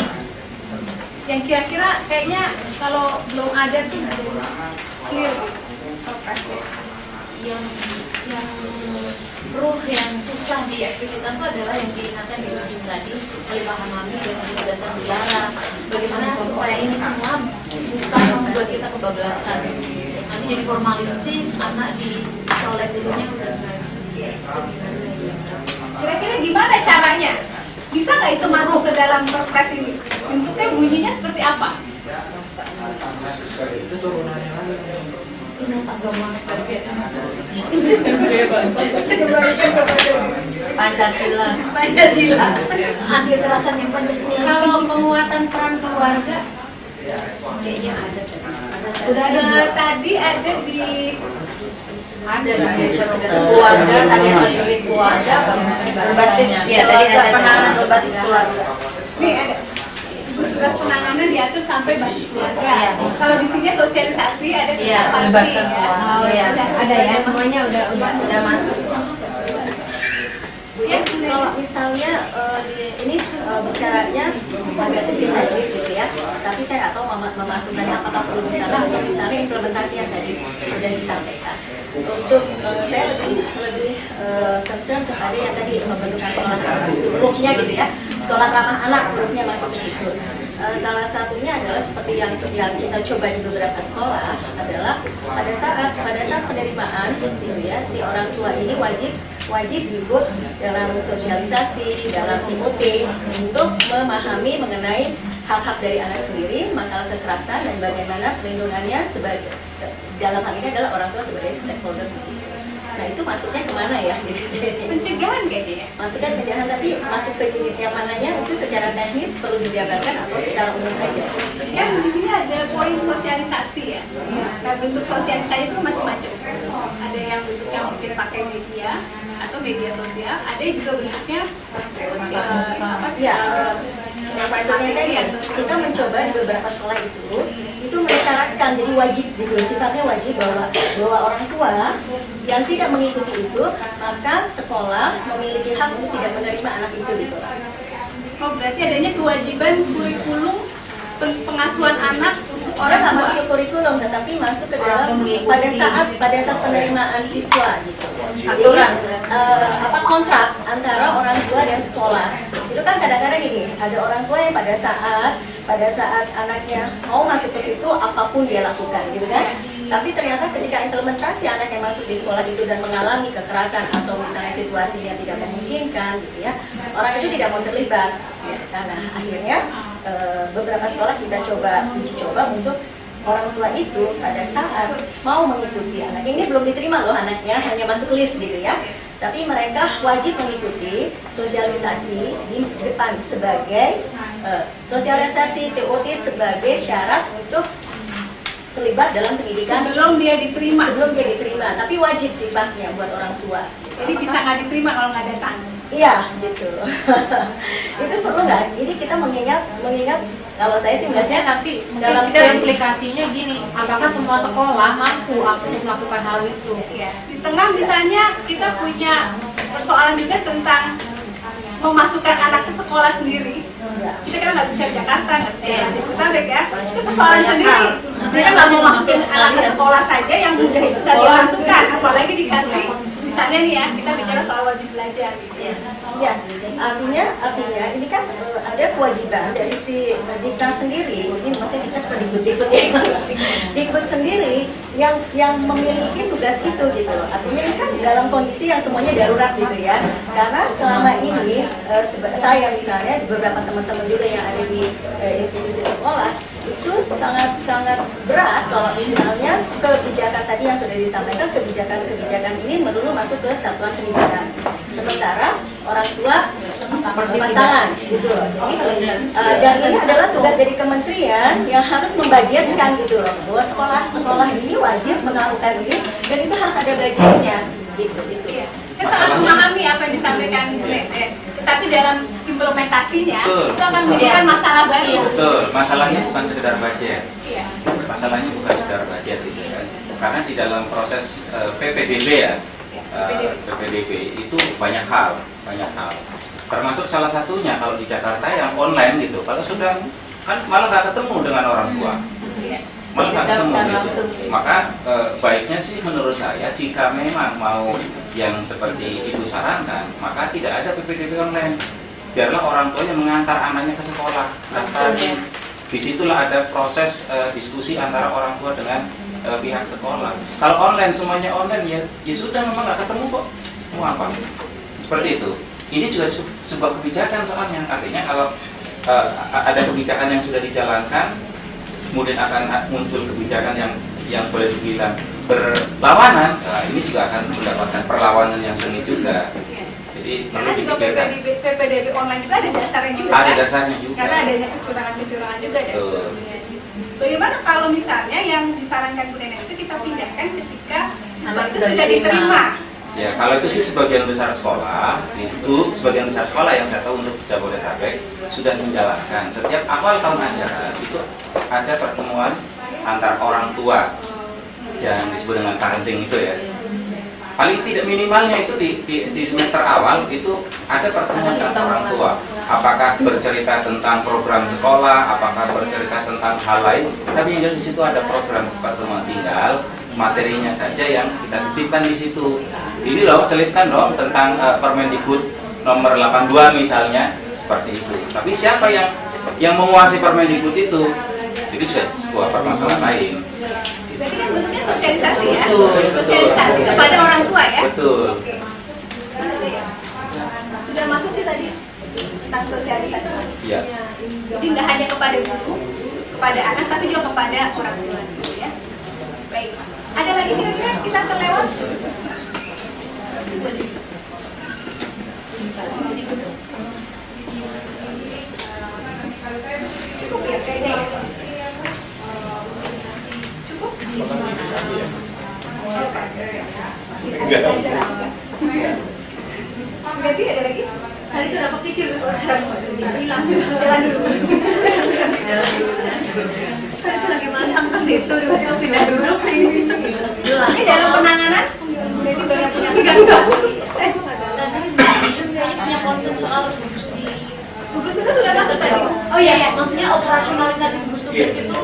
Yang kira-kira kayaknya kalau belum ada tuh belum clear. yang ruh yang susah diekspresikan itu adalah yang diingatkan di ujung tadi, memahami dan kecerdasan bicara. Bagaimana supaya ini semua bukan membuat kita kebablasan. Nanti jadi formalistik, anak dicolek dulunya udah Kira-kira gimana caranya? Bisa nggak itu masuk ke dalam perpres ini? Bentuknya bunyinya seperti apa? Itu turunannya lagi. Pancasila. anti kekerasan yang Pancasila. Kalau penguatan peran keluarga, Kayaknya ada. udah ada tadi ada di Keluarga, tadi ada unit keluarga berbasis penanganan berbasis keluarga. nih ada surat penanganan diatur sampai basis keluarga. Kalau di sini sosialisasi ada Iya, parti melibatkan ya. keluarga. Iya, Ada ya, semuanya udah masuk. Ya, kalau misalnya ini bicaranya agak sedikit teknis gitu ya, tapi saya atau memasukkannya apakah perlu di sana atau misalnya implementasi yang tadi sudah disampaikan. Untuk saya lebih concern kepada yang tadi pembentukan sekolah ramah ruhnya gitu ya, sekolah ramah anak ruhnya masuk ke situ. Salah satunya adalah seperti yang kita coba di beberapa sekolah adalah pada saat penerimaan gitu ya, si orang tua ini wajib ikut dalam sosialisasi, dalam IOT untuk memahami mengenai hak-hak dari anak sendiri, masalah kekerasan dan bagaimana pelindungannya sebagai dalam hal ini adalah orang tua sebagai stakeholder di situ. Nah itu masuknya kemana ya? Pencegahan kayaknya ya. Masuknya pencegahan, tapi masuk ke unit yang mananya itu secara teknis perlu dijabarkan atau secara umum aja. Kan di sini ada poin sosialisasi ya. Nah, bentuk sosialisasi itu macam-macam. Ada yang bentuknya mungkin pakai media atau media sosial, ada yang juga bentuknya Maksudnya saya kita mencoba di beberapa sekolah itu mensyaratkan, jadi wajib gitu, sifatnya wajib bahwa orang tua yang tidak mengikuti itu maka sekolah memiliki hak untuk tidak menerima anak itu gitu. Oh berarti adanya kewajiban kurikulum pengasuhan anak untuk Orang orang nggak tua. masuk ke kurikulum, tetapi masuk ke dalam pada saat penerimaan siswa gitu. Aturan. Kontrak antara orang tua dan sekolah itu kan kadang-kadang gini, ada orang tua yang pada saat anaknya mau masuk ke situ apapun dia lakukan gitu kan. Tapi ternyata ketika implementasi anak yang masuk di sekolah itu dan mengalami kekerasan atau misalnya situasinya tidak memungkinkan gitu ya, orang itu tidak mau terlibat. Nah, akhirnya beberapa sekolah kita uji coba untuk orang tua itu pada saat mau mengikuti anak ini belum diterima loh anaknya, hanya masuk list gitu ya. Tapi mereka wajib mengikuti sosialisasi di depan sebagai sosialisasi TOT sebagai syarat untuk terlibat dalam pendidikan sebelum dia diterima. Tapi wajib sifatnya buat orang tua. Jadi bisa nggak diterima kalau nggak datang. Iya, gitu. Itu perlu nggak? Ini kita mengingat kalau saya sih Maksudnya nanti mungkin kita implikasinya gini, apakah semua sekolah mampu untuk melakukan hal itu? Ya. Di tengah misalnya kita punya persoalan juga tentang memasukkan anak ke sekolah sendiri. Kita kan nggak bicara Jakarta, nggak bicara Jabodetabek ya. Itu persoalan sendiri. Mereka nggak mau masukin anak ke sekolah saja yang mudah itu bisa dia masukkan, apalagi dikasih. Misalnya nih ya, kita bicara soal wajib belajar gitu ya. Ya, artinya ini kan ada kewajiban dari si Dikta sendiri. Ini maksudnya kita seperti Dikbud ya. Dikbud sendiri yang memiliki tugas itu gitu loh. Artinya ini kan dalam kondisi yang semuanya darurat gitu ya. Karena selama ini saya misalnya beberapa teman-teman juga yang ada di institusi sekolah itu sangat berat kalau misalnya kebijakan tadi yang sudah disampaikan, kebijakan ini melulu masuk ke satuan pendidikan. Sementara orang tua pasangan gitu loh. Dan ini adalah tugas dari kementerian yang harus membudgetkan gitu loh, bahwa sekolah ini wajib melakukan ini dan itu harus ada budgetnya gitu. Ya. Saya sangat memahami apa yang disampaikan Bu Nete, tetapi dalam implementasinya itu akan menimbulkan masalah baru. Betul, masalahnya bukan sekedar budget. Iya. Masalahnya bukan sekedar budget gitu kan. Karena di dalam proses PPDB ya, PPDB itu banyak hal. Termasuk salah satunya kalau di Jakarta yang online gitu. Kalau sudah kan malah nggak ketemu dengan orang tua. Malah nggak ketemu gitu. Maka baiknya sih menurut saya jika memang mau yang seperti Ibu sarankan, maka tidak ada PPDB online. Biarlah orang tuanya mengantar anaknya ke sekolah. Disitulah ada proses diskusi antara orang tua dengan pihak sekolah. Kalau online semuanya online ya sudah memang nggak ketemu kok. Mau apa? Seperti itu. Ini juga sebuah kebijakan soalnya. Artinya kalau ada kebijakan yang sudah dijalankan, kemudian akan muncul kebijakan yang boleh dibilang berlawanan, ini juga akan mendapatkan perlawanan yang sengit juga. Jadi karena juga PPDB online juga ada dasarnya juga. Ada dasarnya juga. Karena adanya kecurangan juga dan seterusnya. Bagaimana kalau misalnya yang disarankan Bu Nene itu kita pindahkan ketika siswa itu sudah diterima? Ya, kalau itu sih sebagian besar sekolah yang saya tahu untuk Jabodetabek sudah menjalankan. Setiap awal tahun ajaran itu ada pertemuan antar orang tua yang disebut dengan parenting itu ya. Paling tidak minimalnya itu di semester awal itu ada pertemuan antar orang tua. Apakah bercerita tentang program sekolah, apakah bercerita tentang hal lain, tapi yang di situ ada program pertemuan, tinggal materinya saja yang kita titipkan di situ. Ini loh, selipkan dong tentang Permendikbud nomor 82 misalnya, seperti itu. Tapi siapa yang menguasai Permendikbud itu juga sebuah permasalahan lain. Jadi kan bentuknya sosialisasi ya, sosialisasi kepada orang tua ya. Betul. Oke. Sudah masuk sih tadi tentang sosialisasi. Iya. Jadi nggak hanya kepada guru, kepada anak, tapi juga kepada orang tua, ya. Baik. Ada lagi kira-kira kita terlewat? Cukup ya kayaknya ya. Cukup? Berarti ada lagi? Tadi udah kepikir sekarang hilang. Jalan dulu. Saya lagi mantang ke situ, terus pindah duduk. Ini dalam penanganan, berarti banyak punya tugas. punya konsep soal gugus tugas sudah masuk tadi. Oh iya, maksudnya operasionalisasi gugus tugas itu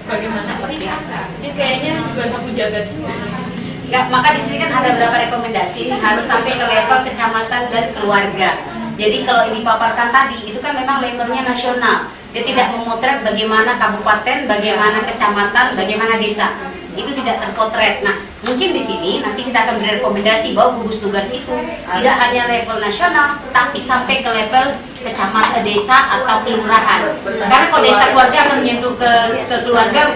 bagaimana sih? Ini kayaknya juga sapu jagat juga. Ya, maka di sini kan ada beberapa rekomendasi harus sampai ke level kecamatan dan keluarga. Jadi kalau ini paparkan tadi itu kan memang levelnya nasional. Dia tidak memotret bagaimana kabupaten, bagaimana kecamatan, bagaimana desa. Itu tidak terpotret. Nah, mungkin di sini nanti kita akan beri rekomendasi bahwa gugus tugas itu tidak hanya level nasional, tapi sampai ke level kecamatan, desa atau kelurahan. Karena kalau desa keluarga akan menyentuh ke keluarga,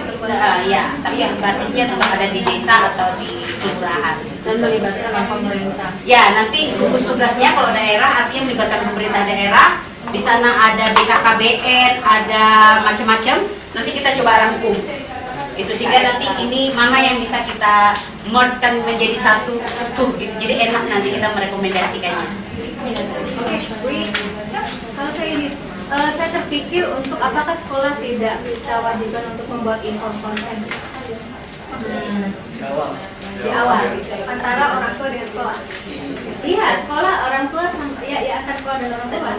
ya, tapi yang basisnya tetap ada di desa atau di kelurahan. Dan melibatkan pemerintah. Ya, nanti gugus tugasnya kalau daerah artinya melibatkan pemerintah daerah. Di sana ada BKKBN, ada macam-macam. Nanti kita coba rangkum. Itu sehingga nanti ini mana yang bisa kita merge menjadi satu utuh gitu. Jadi enak nanti kita merekomendasikannya. Oke, kalau saya ini, saya terpikir untuk apakah sekolah tidak kita wajibkan untuk membuat inform konsen di awal antara orang tua dengan sekolah. Iya, sekolah orang tua ya akan sekolah dan orang tua.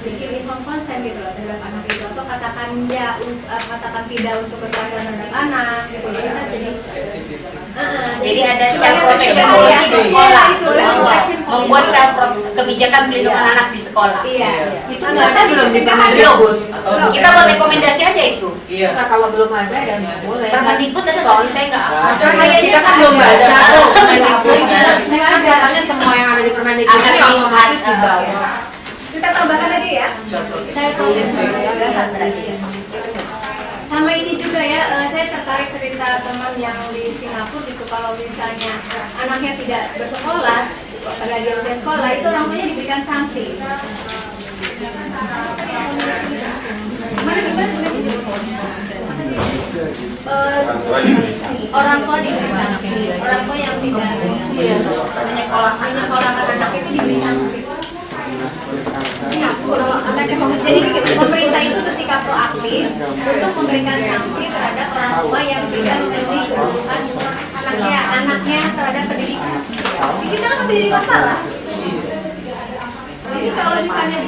Bikin inform konsen gitu loh terhadap anak itu, atau katakan ya katakan tidak untuk kekerasan terhadap anak gitu. Jadi ada child protection policy di sekolah itu membuat kebijakan perlindungan anak di sekolah. Iya. Itu kita belum belum. Kita buat rekomendasi aja itu. Iya. Nah, kalau belum ada ya nggak boleh. Permendikbud ada soalnya saya nggak apa. Kita kan belum baca tuh Permendikbud. Kan katanya semua yang ada di Permendikbud ini otomatis di bawah. Kita tambahkan aja ya. Saya protes sama ini juga ya. Saya tertarik cerita teman yang di Singapura itu, kalau misalnya anaknya tidak bersekolah pada dia usia sekolah, itu orang tuanya diberikan sanksi. Orang tua diberi sanksi. Orang tua yang tidak menyekolahkan anak itu diberi sanksi. Jadi pemerintah itu bersikap proaktif untuk memberikan sanksi terhadap orang tua yang tidak memenuhi kebutuhan anaknya terhadap pendidikan. Jadi kita kan masih jadi masalah. Jadi kalau misalnya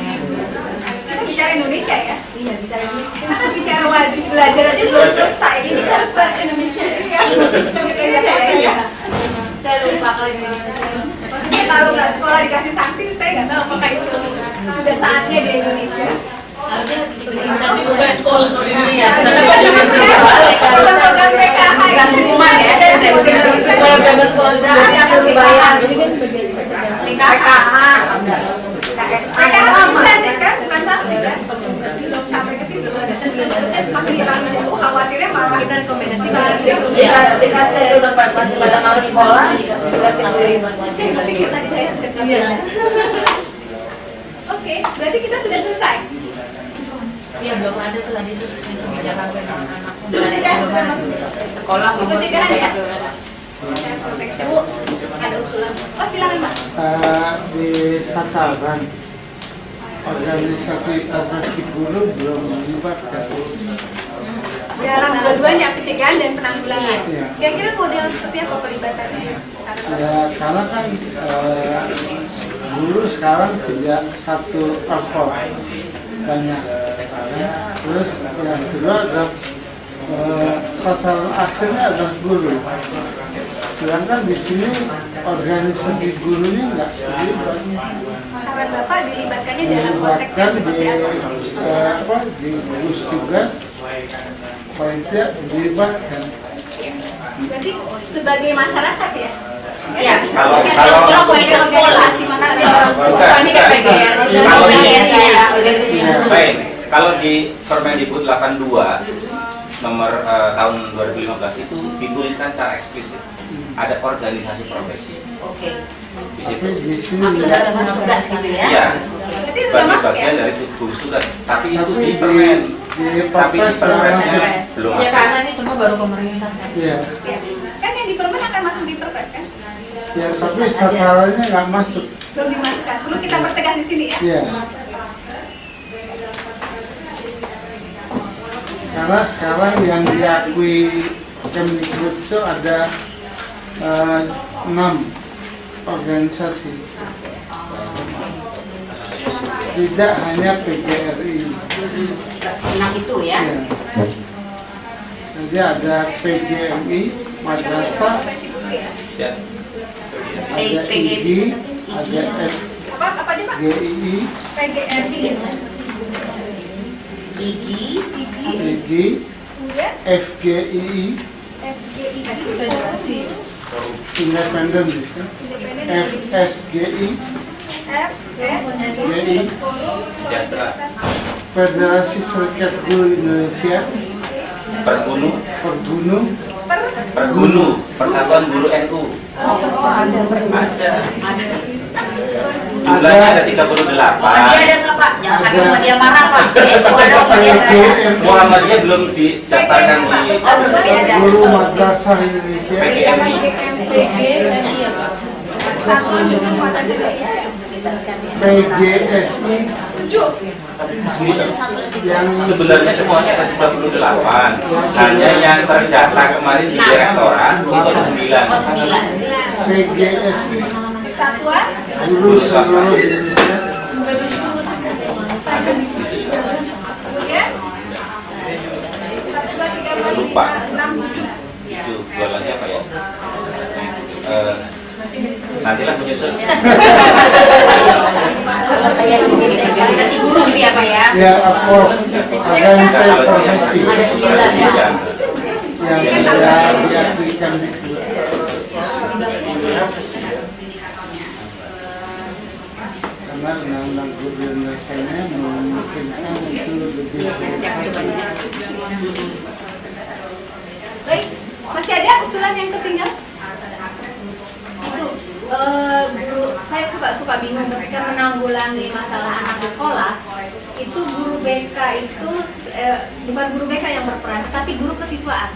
kita bicara Indonesia ya, iya bicara Indonesia. Kita kan bicara wajib belajar aja belum selesai. Ini kan bahasa Indonesia ya. Indonesia ya. Saya lupa kalau di Indonesia. Maksudnya kalau nggak sekolah dikasih sanksi, saya nggak tahu apakah itu sudah saatnya di Indonesia. Harusnya insentif juga sekolah di Indonesia. Program PKH Bukan hukuman ya, saya Kalau berangkat sekolah berarti akan dibayar. PKH. PKH insentif kan, bukan sanksi kan? Belum sampai ke situ ada. Masih terlalu jauh, khawatirnya malah kita rekomendasi Dikasih udah masih pada malas sekolah, dikasih duit. Saya pikir tadi saya Oke, berarti kita sudah selesai. Iya, belum ada tuh tadi tuh kebijakan anak. Sekolah pencegahan ya. Bu, ada usulan. Oh, silakan Mbak. Di sasaran organisasi profesi guru belum dilibatkan. Dalam dua-duanya pencegahan dan penanggulangan. Iya. Kira-kira model seperti apa pelibatannya? Ya, karena kan guru sekarang tidak satu platform, banyak. Terus yang kedua adalah sasaran akhirnya adalah guru. Sedangkan di sini organisasi gurunya nggak terlibat. Saran Bapak dilibatkannya dalam konteks yang seperti apa? Di gugus tugas, paling tidak dilibatkan. Berarti sebagai masyarakat ya? Ya, Kalau poinnya sekolah sih Ini kan PGRI. Baik, kalau di Permendikbud 82 nomor tahun 2015 itu dituliskan secara eksplisit ada organisasi profesi. Oke. Di situ. Masuk dalam gugus tugas gitu ya? Iya. Sebagai bagian dari gugus tugas. Tapi itu di permen. Tapi di perpresnya belum Ya masuk. karena ini semua baru pemerintah. Iya. Kan yang di permen akan masuk di perpres kan? Ya, tapi sasarannya nggak masuk. Belum dimasukkan. Perlu kita pertegas di sini ya? Iya. Karena sekarang yang diakui Kemdikbud itu ada 6 organisasi, tidak hanya PGRI. 6 itu ya? Ya. Jadi ada PGMI, Madrasah, Ya. ada IGI, ada Apa aja Pak? PGII, IG, FGII, Independen, FSGI, Federasi Serikat Guru Indonesia, Pergunu, Persatuan Guru NU. Ada. Jumlahnya ada 38. Muhammadiyah ada nggak Pak? Jangan sampai Muhammadiyah marah Pak. Muhammadiyah belum didaftarkan di Guru Madrasah Indonesia, PGMI. PGSI, yang Sebenarnya semuanya ada 38. Hanya yang terdata kemarin di direktorat itu ada 9. PGSI, Satuan Guru Seluruh Indonesia, Ada di situ. kemudian Lupa. 6, 7. Itu jualannya apa ya? Nantilah menyusul. Organisasi guru gitu ya Pak ya? ya organisasi profesi Ada 9 ya. yang diaktifkan di karena undang-undang guru Indonesia memungkinkan itu lebih Baik, masih ada usulan yang ketinggal? Itu guru, saya suka bingung ketika menanggulangi masalah anak di sekolah. Itu guru BK itu bukan guru BK yang berperan, tapi guru kesiswaan.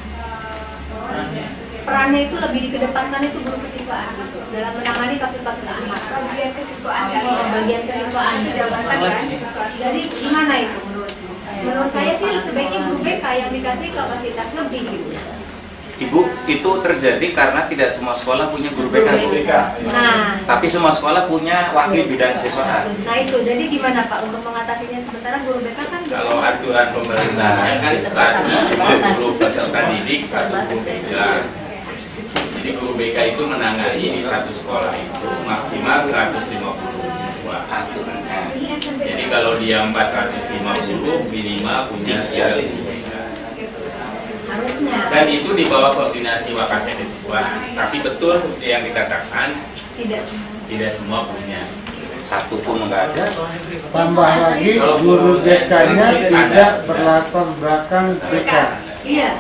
Perannya itu lebih dikedepankan itu guru kesiswaan gitu, dalam menangani kasus-kasus anak. Bagian kesiswaan dari Bagian kesiswaan jabatan kan kesiswaan. Jadi gimana itu menurut saya sih sebaiknya guru BK yang dikasih kapasitas lebih gitu. Ibu, itu terjadi karena tidak semua sekolah punya guru BK. Nah, Tapi semua sekolah punya wakil bidang siswaan. nah itu jadi gimana Pak untuk mengatasinya, sementara guru BK kan Kalau aturan pemerintah kan 150 peserta didik 1 guru BK. Jadi guru BK itu menangani di satu sekolah itu maksimal 150 siswa aturannya. Jadi kalau dia 450 minimal punya 3 guru BK. harusnya Dan itu di bawah koordinasi Wakasek Kesiswaan. Tapi betul seperti yang dikatakan tidak semua punya. Satu pun nggak ada. tambah lagi guru BK-nya tidak berlatar belakang BK. iya.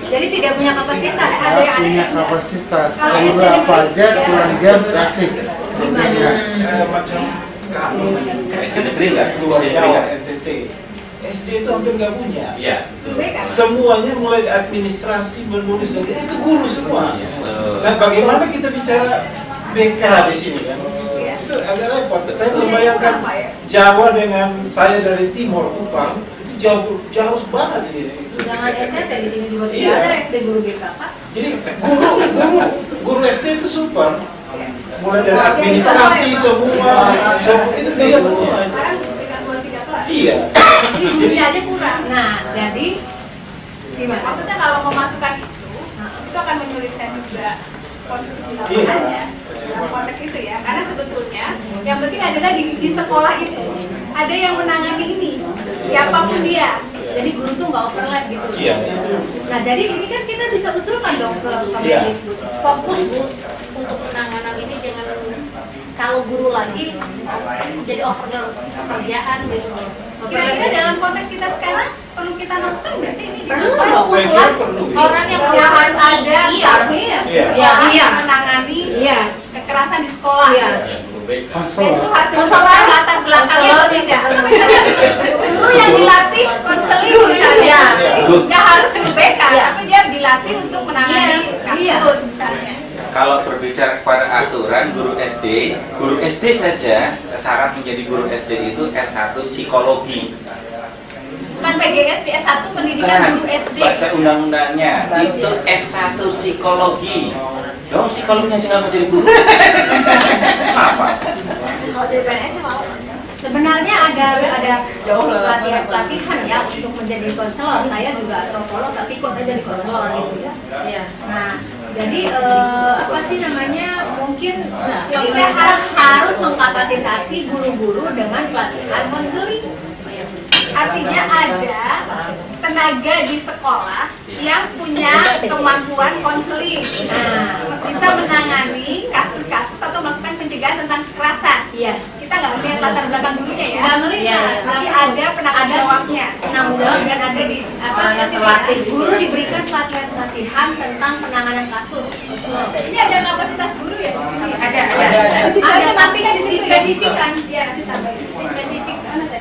Jadi tidak punya kapasitas. Tidak punya kapasitas. Guru apa aja kurang jam kasih. Gimana? Macam kalau SD negeri nggak? luar SD negeri Jawa, nggak? NTT, SD itu hampir nggak punya. Iya, Semuanya mulai administrasi, menulis dan itu guru semua. Nah, bagaimana kita bicara BK di sini kan? Itu agak repot. Saya membayangkan Jawa dengan saya dari Timur Kupang itu jauh banget ini. Jangan NTT di sini juga tidak ada SD guru BK Pak. Jadi guru SD itu super. Mulai dari administrasi semua itu dia semua. Iya. Jadi gurunya aja kurang. Nah, jadi Gimana? Maksudnya kalau memasukkan itu akan menyulitkan juga kondisi di lapangannya dalam konteks itu ya. Karena sebetulnya yang penting adalah di sekolah itu ada yang menangani ini, siapapun dia. Jadi guru tuh nggak overlap gitu. Iya. Nah, jadi ini kan kita bisa usulkan dong ke Kemendikbud. Fokus Bu untuk penanganan ini, jangan kalau guru lagi jadi overload pekerjaan gitu. Kira-kira dalam konteks kita sekarang perlu kita masukkan nggak sih ini? Perlu usulan orang yang harus ada iya menangani kekerasan di sekolah. Itu harus konselor latar belakangnya atau tidak? Guru yang dilatih konseling misalnya, nggak harus guru BK, tapi dia dilatih untuk menangani kasus misalnya. Kalau berbicara kepada aturan guru SD saja syarat menjadi guru SD itu S1 psikologi. Bukan PGSD S1 pendidikan guru SD. Baca undang-undangnya itu S1 psikologi. Dong psikolognya sih nggak mau jadi guru. Kenapa? Kalau dari PNS sih mau. Sebenarnya ada pelatihan ya untuk menjadi konselor. Saya juga antropolog tapi kok saya jadi konselor gitu ya. Iya. Nah, jadi apa sih namanya? Mungkin kita harus mengkapasitasi guru-guru dengan pelatihan konseling. Artinya ada tenaga di sekolah yang punya kemampuan konseling, bisa menangani kasus-kasus atau melakukan pencegahan tentang kekerasan. Iya. Kita nggak melihat latar belakang gurunya ya. Nggak melihat, tapi ada penanggung jawabnya. Penanggung jawab dan ada di guru diberikan pelatihan tentang penanganan kasus. Ini ada kapasitas guru ya di sini? Ada, tapi kan dispesifikkan. Ya, nanti tambahin. Dispesifikkan ada.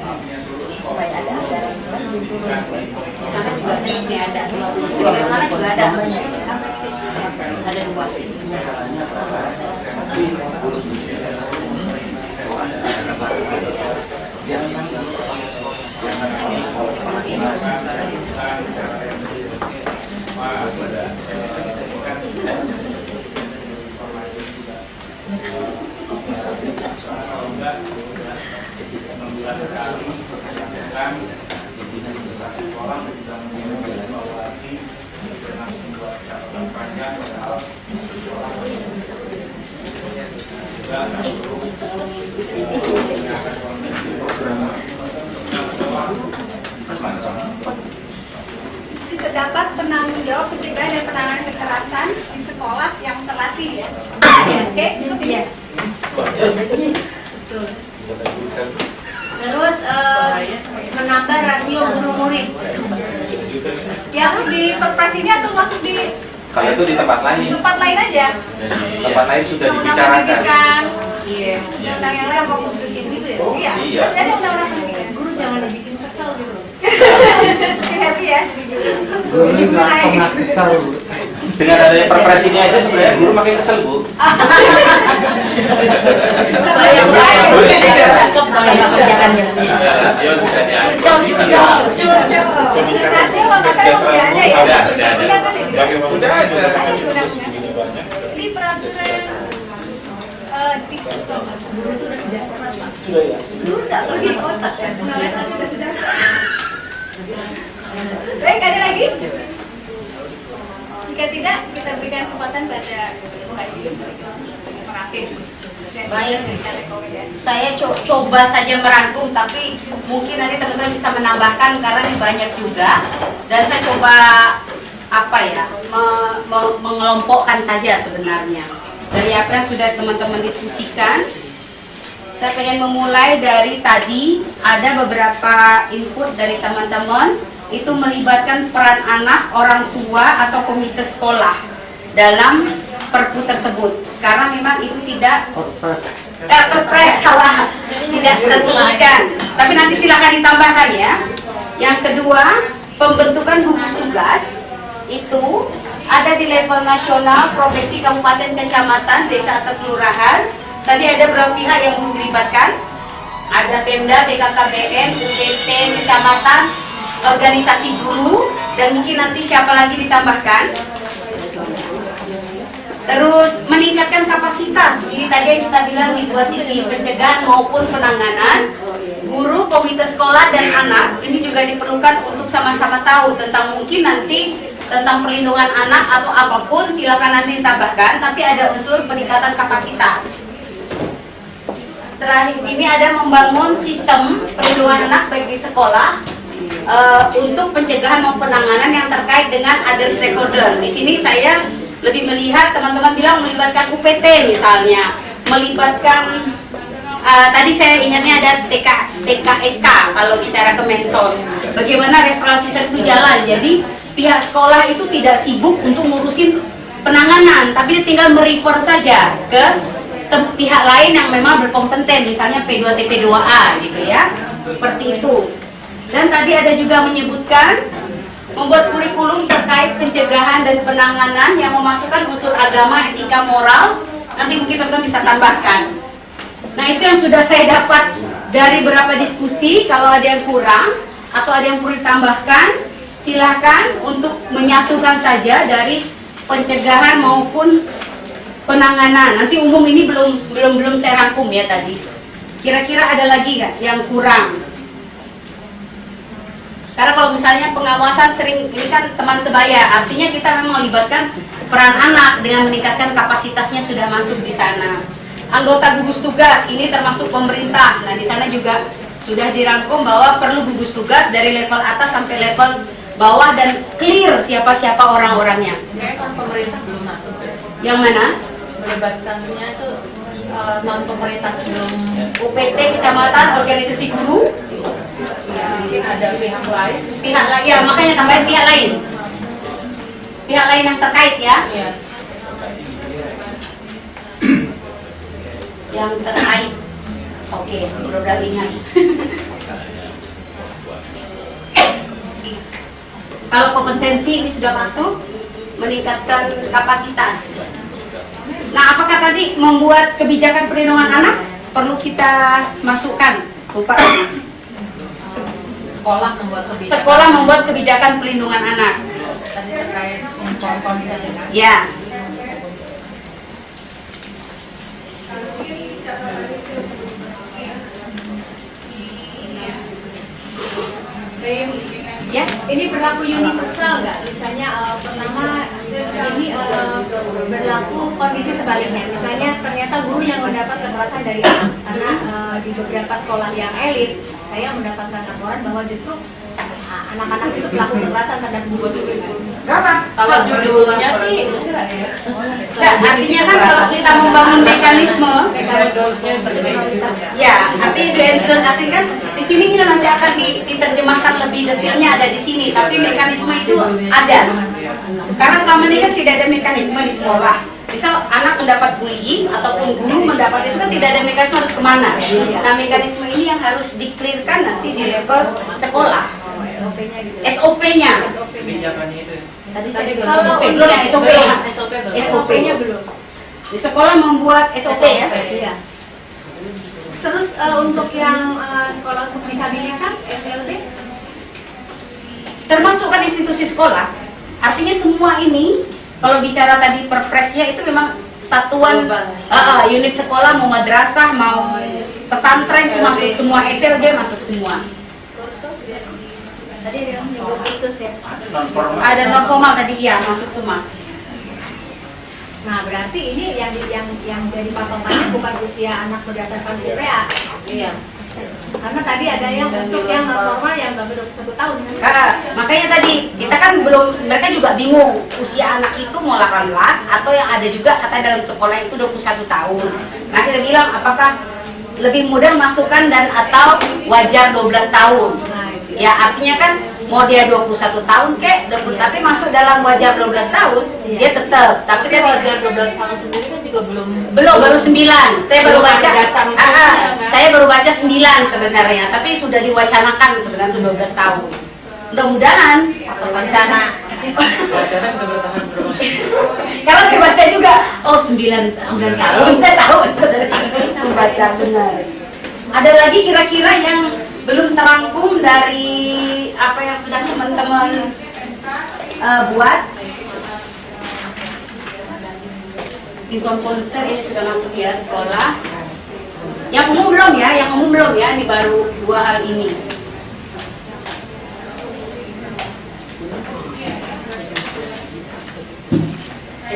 Supaya ada sana juga ada, sini ada, di sana juga ada dua. Terdapat penanggung jawab pencegahan dan penanganan kekerasan di sekolah yang terlatih ya. Oke, cukup ya. Betul. Terus menambah rasio guru murid. Yang di Perpres ini atau masuk di Kalau itu di tempat lain. tempat lain aja? Tempat lain sudah Undang-undang dibicarakan. pendidikan. Iya. Undang yang lain fokus ke sini gitu ya? Iya. Iya. Ada undang-undang pendidikan. Guru jangan dibikin kesel gitu. Happy ya. Guru nggak pernah kesal. Dengan adanya Perpres ini aja sebenarnya guru makin kesel, Bu. Rasio sudah diatur. Rasio kalau saya udah ada ya? Udah ada. Udah kan ya? Udah ada. Ini peraturan di Guru itu udah sejahtera Pak. Sudah ya. Sudah, lo di otak ya. Pengawasan sudah sejahtera. Baik, ada lagi? Jika tidak, kita berikan kesempatan pada Muhajir. Terima kasih. Baik, saya coba saja merangkum, tapi mungkin nanti teman-teman bisa menambahkan karena ini banyak juga. Dan saya coba mengelompokkan saja sebenarnya dari apa yang sudah teman-teman diskusikan. Saya pengen memulai dari tadi ada beberapa input dari teman-teman itu melibatkan peran anak, orang tua atau komite sekolah dalam perpu tersebut karena memang itu tidak perpres salah tidak tersebutkan, tapi nanti silakan ditambahkan ya. Yang kedua, pembentukan gugus tugas itu ada di level nasional, provinsi, kabupaten, kecamatan, desa atau kelurahan. Tadi ada berapa pihak yang dilibatkan? Ada Pemda, BKKBN, UPT, kecamatan, organisasi guru, dan mungkin nanti siapa lagi ditambahkan. Terus meningkatkan kapasitas. Ini tadi yang kita bilang di dua sisi, pencegahan maupun penanganan. Guru, komite sekolah, dan anak ini juga diperlukan untuk sama-sama tahu tentang mungkin nanti tentang perlindungan anak atau apapun, silakan nanti ditambahkan. Tapi ada unsur peningkatan kapasitas. Terakhir ini ada membangun sistem perlindungan anak baik di sekolah untuk pencegahan maupun penanganan yang terkait dengan other stakeholder. Di sini saya lebih melihat teman-teman bilang melibatkan UPT misalnya, melibatkan tadi saya ingatnya ada TKSK kalau bicara Kemensos. Bagaimana referral system itu jalan? Jadi pihak sekolah itu tidak sibuk untuk ngurusin penanganan, tapi dia tinggal merefer saja ke pihak lain yang memang berkompeten, misalnya P2T, P2A gitu ya, seperti itu. Dan tadi ada juga menyebutkan membuat kurikulum terkait pencegahan dan penanganan yang memasukkan unsur agama, etika, moral. Nanti mungkin teman-teman bisa tambahkan. Nah, itu yang sudah saya dapat dari beberapa diskusi. Kalau ada yang kurang atau ada yang perlu ditambahkan, silakan untuk menyatukan saja dari pencegahan maupun penanganan. Nanti umum ini belum saya rangkum ya tadi. Kira-kira ada lagi nggak yang kurang? Karena kalau misalnya pengawasan sering, ini kan teman sebaya, artinya kita memang melibatkan peran anak dengan meningkatkan kapasitasnya sudah masuk di sana. Anggota gugus tugas ini termasuk pemerintah. Nah, di sana juga sudah dirangkum bahwa perlu gugus tugas dari level atas sampai level bawah dan clear siapa-siapa orang-orangnya. Kayaknya kan pemerintah belum masuk. Yang mana? Melibatkannya itu non pemerintah belum. UPT, kecamatan, organisasi guru. Ya, mungkin ada pihak lain. Pihak lain, ya makanya tambahin pihak lain. Pihak lain yang terkait ya. Iya. Yang terkait. Oke, udah ingat. Kalau kompetensi ini sudah masuk, meningkatkan kapasitas. Nah, apakah tadi membuat kebijakan perlindungan anak perlu kita masukkan? Lupa. Sekolah membuat kebijakan pelindungan anak. Tadi terkait inform misalnya kan? Ya. Ya, ini berlaku universal nggak? Misalnya pertama ini berlaku kondisi sebaliknya. Misalnya ternyata guru yang mendapat kekerasan dari anak, karena di beberapa sekolah yang elit, saya mendapatkan laporan bahwa justru anak-anak itu pelaku kekerasan terhadap guru. Apa? Kalau judulnya sih enggak ya. Nah, artinya kan kalau kita membangun mekanisme, ya, artinya artinya kan di sini ini nanti akan diterjemahkan lebih detailnya ada di sini, tapi mekanisme itu ada. Karena selama ini kan tidak ada mekanisme di sekolah. Misal anak mendapat bullying ataupun guru mendapat itu kan tidak ada mekanisme harus kemana. Nah, mekanisme ini yang harus diklirkan nanti di level sekolah. SOP-nya. Kebijakannya itu. Tadi saya Kalau belum ya SOP-nya belum. Di sekolah membuat SOP ya. Iya. Terus untuk yang sekolah untuk disabilitas SLB termasuk kan institusi sekolah. Artinya semua ini kalau bicara tadi perpresnya itu memang satuan unit sekolah, mau madrasah, mau pesantren itu masuk semua, SLB masuk semua. Tadi yang kursus ya. Ada non formal tadi ya masuk semua. Nah, berarti ini yang jadi patokannya bukan usia anak berdasarkan UPA. Iya. Karena tadi ada yang untuk yang non formal yang baru 21 tahun. Makanya tadi kita kan belum, mereka juga bingung usia anak itu mau 18 atau yang ada juga kata dalam sekolah itu 21 tahun. Nah, kita bilang apakah lebih mudah masukkan dan atau wajar 12 tahun. Ya artinya kan mau dia 21 tahun kek, tapi masuk dalam wajar 12 tahun, dia tetap. Tapi kan wajar 12 tahun sendiri kan juga belum baru 9. Saya baru baca. Kan? Saya baru baca 9 sebenarnya, tapi sudah diwacanakan sebenarnya itu 12 tahun. Mudah-mudahan atau wacana. Wacana bisa bertahan berapa? Kalau saya baca juga, oh 9 tahun, saya tahu itu dari membaca benar. Ada lagi kira-kira yang belum terangkum dari apa yang sudah teman-teman buat? Inform konser ini sudah masuk ya sekolah. Yang umum belum ya, ini baru 2 hal ini.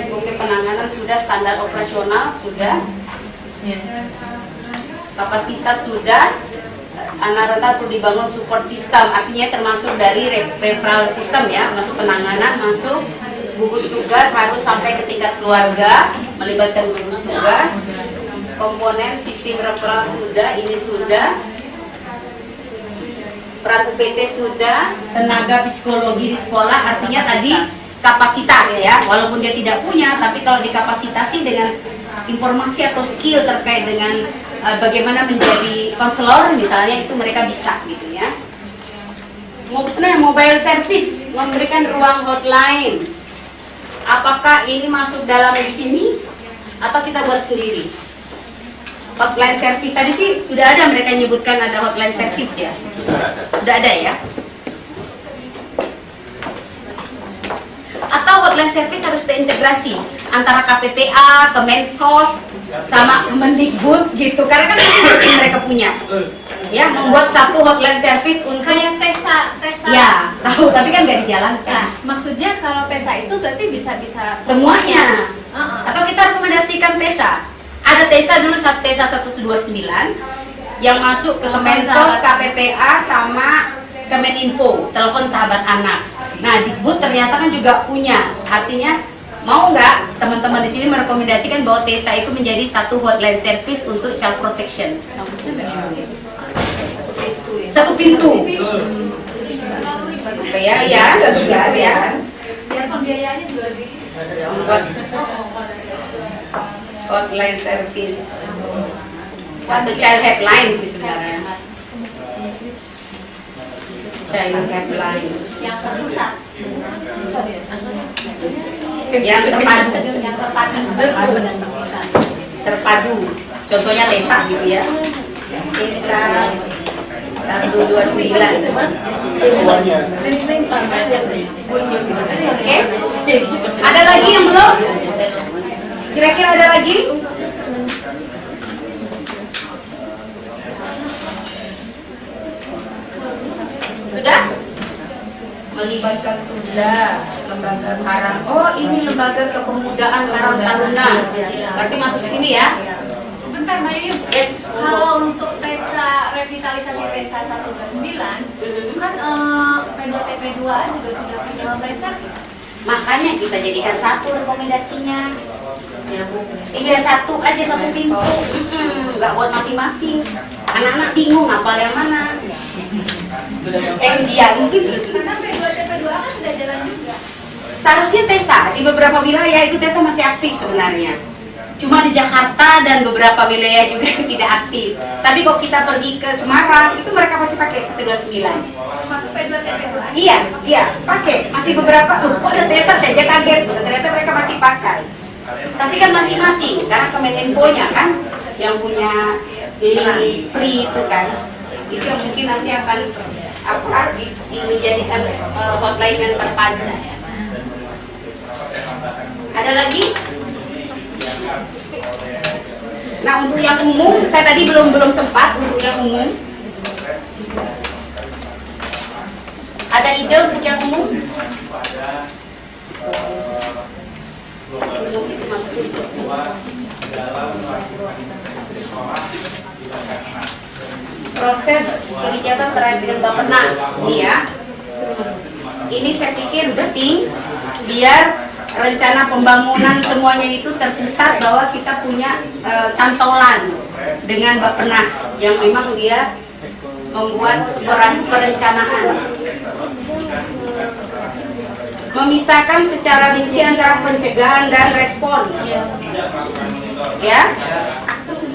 SOP penanganan sudah, standar operasional sudah, kapasitas sudah, anak rentan perlu dibangun support system, artinya termasuk dari referral system ya, masuk penanganan, masuk gugus tugas harus sampai ke tingkat keluarga, melibatkan gugus tugas, komponen sistem referral sudah, ini sudah, peran UPT sudah, tenaga psikologi di sekolah, artinya tadi kapasitas ya, walaupun dia tidak punya, tapi kalau dikapasitasi dengan informasi atau skill terkait dengan bagaimana menjadi konselor misalnya, itu mereka bisa gitu ya. Mobile service, memberikan ruang hotline, apakah ini masuk dalam di sini atau kita buat sendiri? Hotline service tadi sih sudah ada, mereka nyebutkan ada hotline service ya, sudah ada ya. Atau hotline service harus terintegrasi antara KPPA, Kemensos, sama Kemendikbud gitu, karena kan masing-masing mereka punya. Ya, membuat satu hotline service untuk kayak TESA. Ya, tahu, tapi kan nggak dijalankan. Nah, maksudnya kalau TESA itu berarti bisa semuanya. Atau kita rekomendasikan TESA. Ada TESA dulu, TESA 129 yang masuk ke Kemensos, KPPA sama Kemeninfo, telepon sahabat anak. Nah, Dikbud ternyata kan juga punya. Artinya mau nggak teman-teman di sini merekomendasikan bahwa TESA itu menjadi satu hotline service untuk child protection. Satu pintu. Ya, satu pintu ya. Biar pembiayaannya juga lebih. Hotline service atau child helpline sih sebenarnya. Child helpline yang terpusat, yang terpadu. Contohnya TESA gitu ya. TESA 129. Oke. Ada lagi yang belum? Kira-kira ada lagi? Sudah? Melibatkan sudah lembaga Karang. Oh, ini lembaga kepemudaan Karang Taruna. Berarti masuk sini ya? Bentar, Mbak Yuyu. Yes. Kalau untuk TESA, revitalisasi TESA 129 kan P2TP2A juga sudah punya hotline service. Makanya kita jadikan satu rekomendasinya. Ini satu aja, satu pintu. Nggak buat masing-masing. Anak-anak bingung apa yang mana. Ujian mungkin. Karena P2TP2A kan sudah jalan juga. Seharusnya TESA di beberapa wilayah itu TESA masih aktif sebenarnya. Cuma di Jakarta dan beberapa wilayah juga tidak aktif. Tapi kalau kita pergi ke Semarang itu mereka masih pakai 129. Masuk P2TP2A. Iya, pakai. Masih beberapa. Kok ada TESA saya aja kaget. Ternyata mereka masih pakai. Tapi kan masing-masing, karena Kemeninfo-nya kan yang punya link free itu kan, itu yang mungkin nanti akan dijadikan hotline yang terpadu. Ada lagi? Nah, untuk yang umum, saya tadi belum sempat untuk yang umum. Ada ide untuk yang umum? Proses kebijakan terkait dengan Bappenas nih ya. Ini saya pikir penting biar rencana pembangunan semuanya itu terpusat bahwa kita punya cantolan dengan Bappenas yang memang dia membuat perencanaan. Memisahkan secara rinci antara pencegahan dan respon. Ya.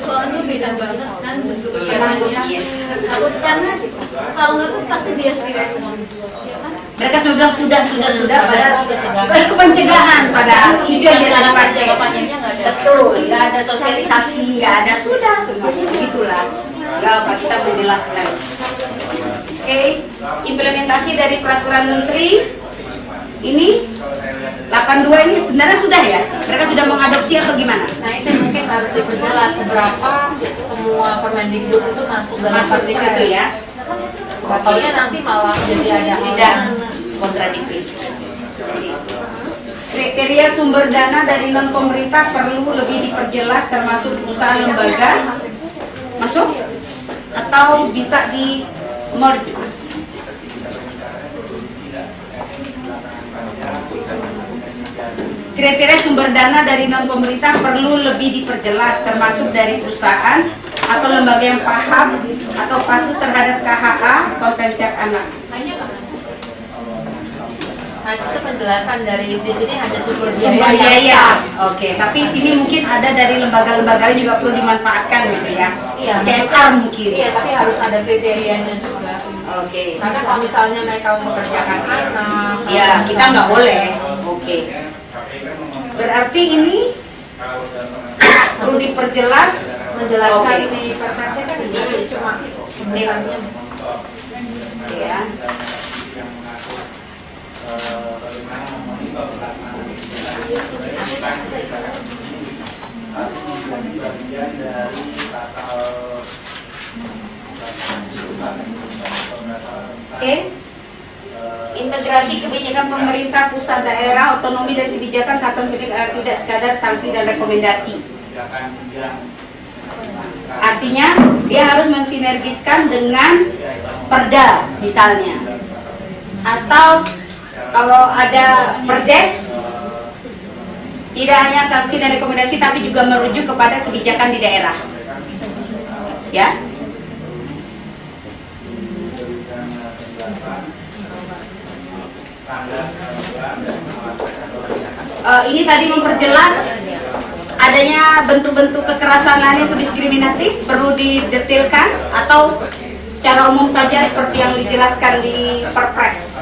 Soalnya beda banget kan bentuknya. Yes. Karena kalau nggak tuh pasti dia direspon. Mereka sudah bilang sudah pada pencegahan pada ide yang dipakai. Betul, nggak ada sosialisasi, nggak ada sudah semuanya begitulah. Nggak apa kita menjelaskan. Oke, implementasi dari peraturan menteri ini 82 ini sebenarnya sudah ya? Mereka sudah mengadopsi atau gimana? Nah itu mungkin harus diperjelas seberapa semua Permendikbud itu masuk di situ ya? Pokoknya nanti malah jadi ada tidak kontradiktif. Kriteria sumber dana dari non pemerintah perlu lebih diperjelas termasuk perusahaan lembaga masuk atau bisa di merge. Kriteria sumber dana dari non pemerintah perlu lebih diperjelas termasuk dari perusahaan atau lembaga yang paham atau patuh terhadap KHA Konvensi Hak Anak. Nah itu penjelasan dari di sini hanya sumber Sumber biaya. biaya. Oke, tapi sini mungkin ada dari lembaga-lembaga lain juga perlu dimanfaatkan gitu ya. Iya. CSR mungkin. Iya, tapi harus ada kriterianya juga. Oke. Karena kalau misalnya mereka mempekerjakan anak, Ya, kita nggak boleh. Oke. Berarti ini perlu diperjelas. menjelaskan Oke. di perpresnya kan ini cuma pembukaannya. Ya. harus menjadi bagian dari pasal Oke. Integrasi kebijakan pemerintah pusat daerah, otonomi dan kebijakan satuan pendidikan tidak sekadar sanksi dan rekomendasi. Artinya dia harus mensinergiskan dengan perda misalnya, atau kalau ada perdes tidak hanya sanksi dan rekomendasi tapi juga merujuk kepada kebijakan di daerah, ya. Ini tadi memperjelas adanya bentuk-bentuk kekerasan lain atau diskriminatif, perlu didetailkan atau secara umum saja seperti yang dijelaskan di Perpres.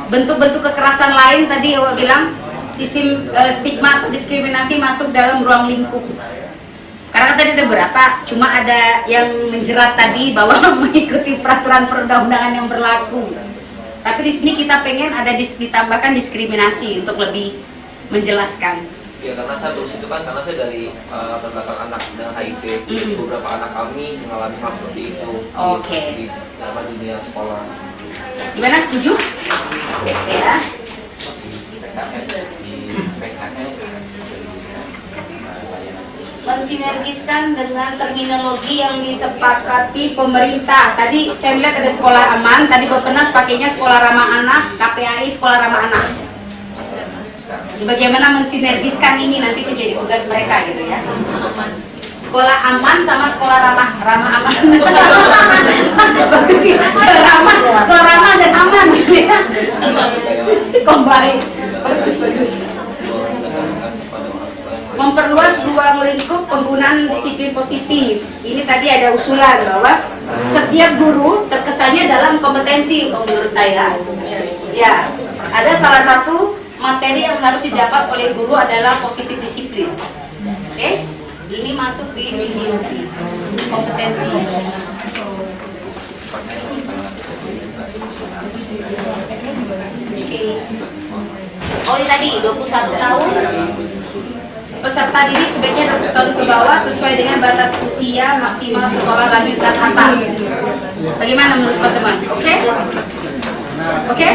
Bentuk-bentuk kekerasan lain tadi Ewa bilang sistem stigma atau diskriminasi masuk dalam ruang lingkup. Karena tadi ada berapa, cuma ada yang menjerat tadi bahwa mengikuti peraturan perundang-undangan yang berlaku. Tapi di sini kita pengen ada ditambahkan diskriminasi untuk lebih menjelaskan. Ya karena saya terus itu kan karena saya dari belakang anak dengan HIV, jadi beberapa anak kami mengalami hal seperti itu di dalam dunia sekolah. Gimana, setuju? Ya. Mensinergiskan dengan terminologi yang disepakati pemerintah. Tadi saya melihat ada sekolah aman, tadi Bappenas pakainya sekolah ramah anak, KPAI sekolah ramah anak. Bagaimana mensinergiskan ini nanti menjadi tugas mereka gitu ya. Sekolah aman sama sekolah ramah aman. Bagus sih, sekolah ramah dan aman gitu ya. Combine. Bagus. Memperluas ruang lingkup penggunaan disiplin positif. Ini tadi ada usulan bahwa setiap guru terkesannya dalam kompetensi menurut saya. Ya, ada salah satu materi yang harus didapat oleh guru adalah positif disiplin. Oke, ini masuk di sini kompetensi. Oke. Oh ini tadi 21 tahun. Peserta didik sebaiknya 20 tahun ke bawah sesuai dengan batas usia maksimal sekolah lanjutan atas. Bagaimana menurut teman-teman? Oke? Oke?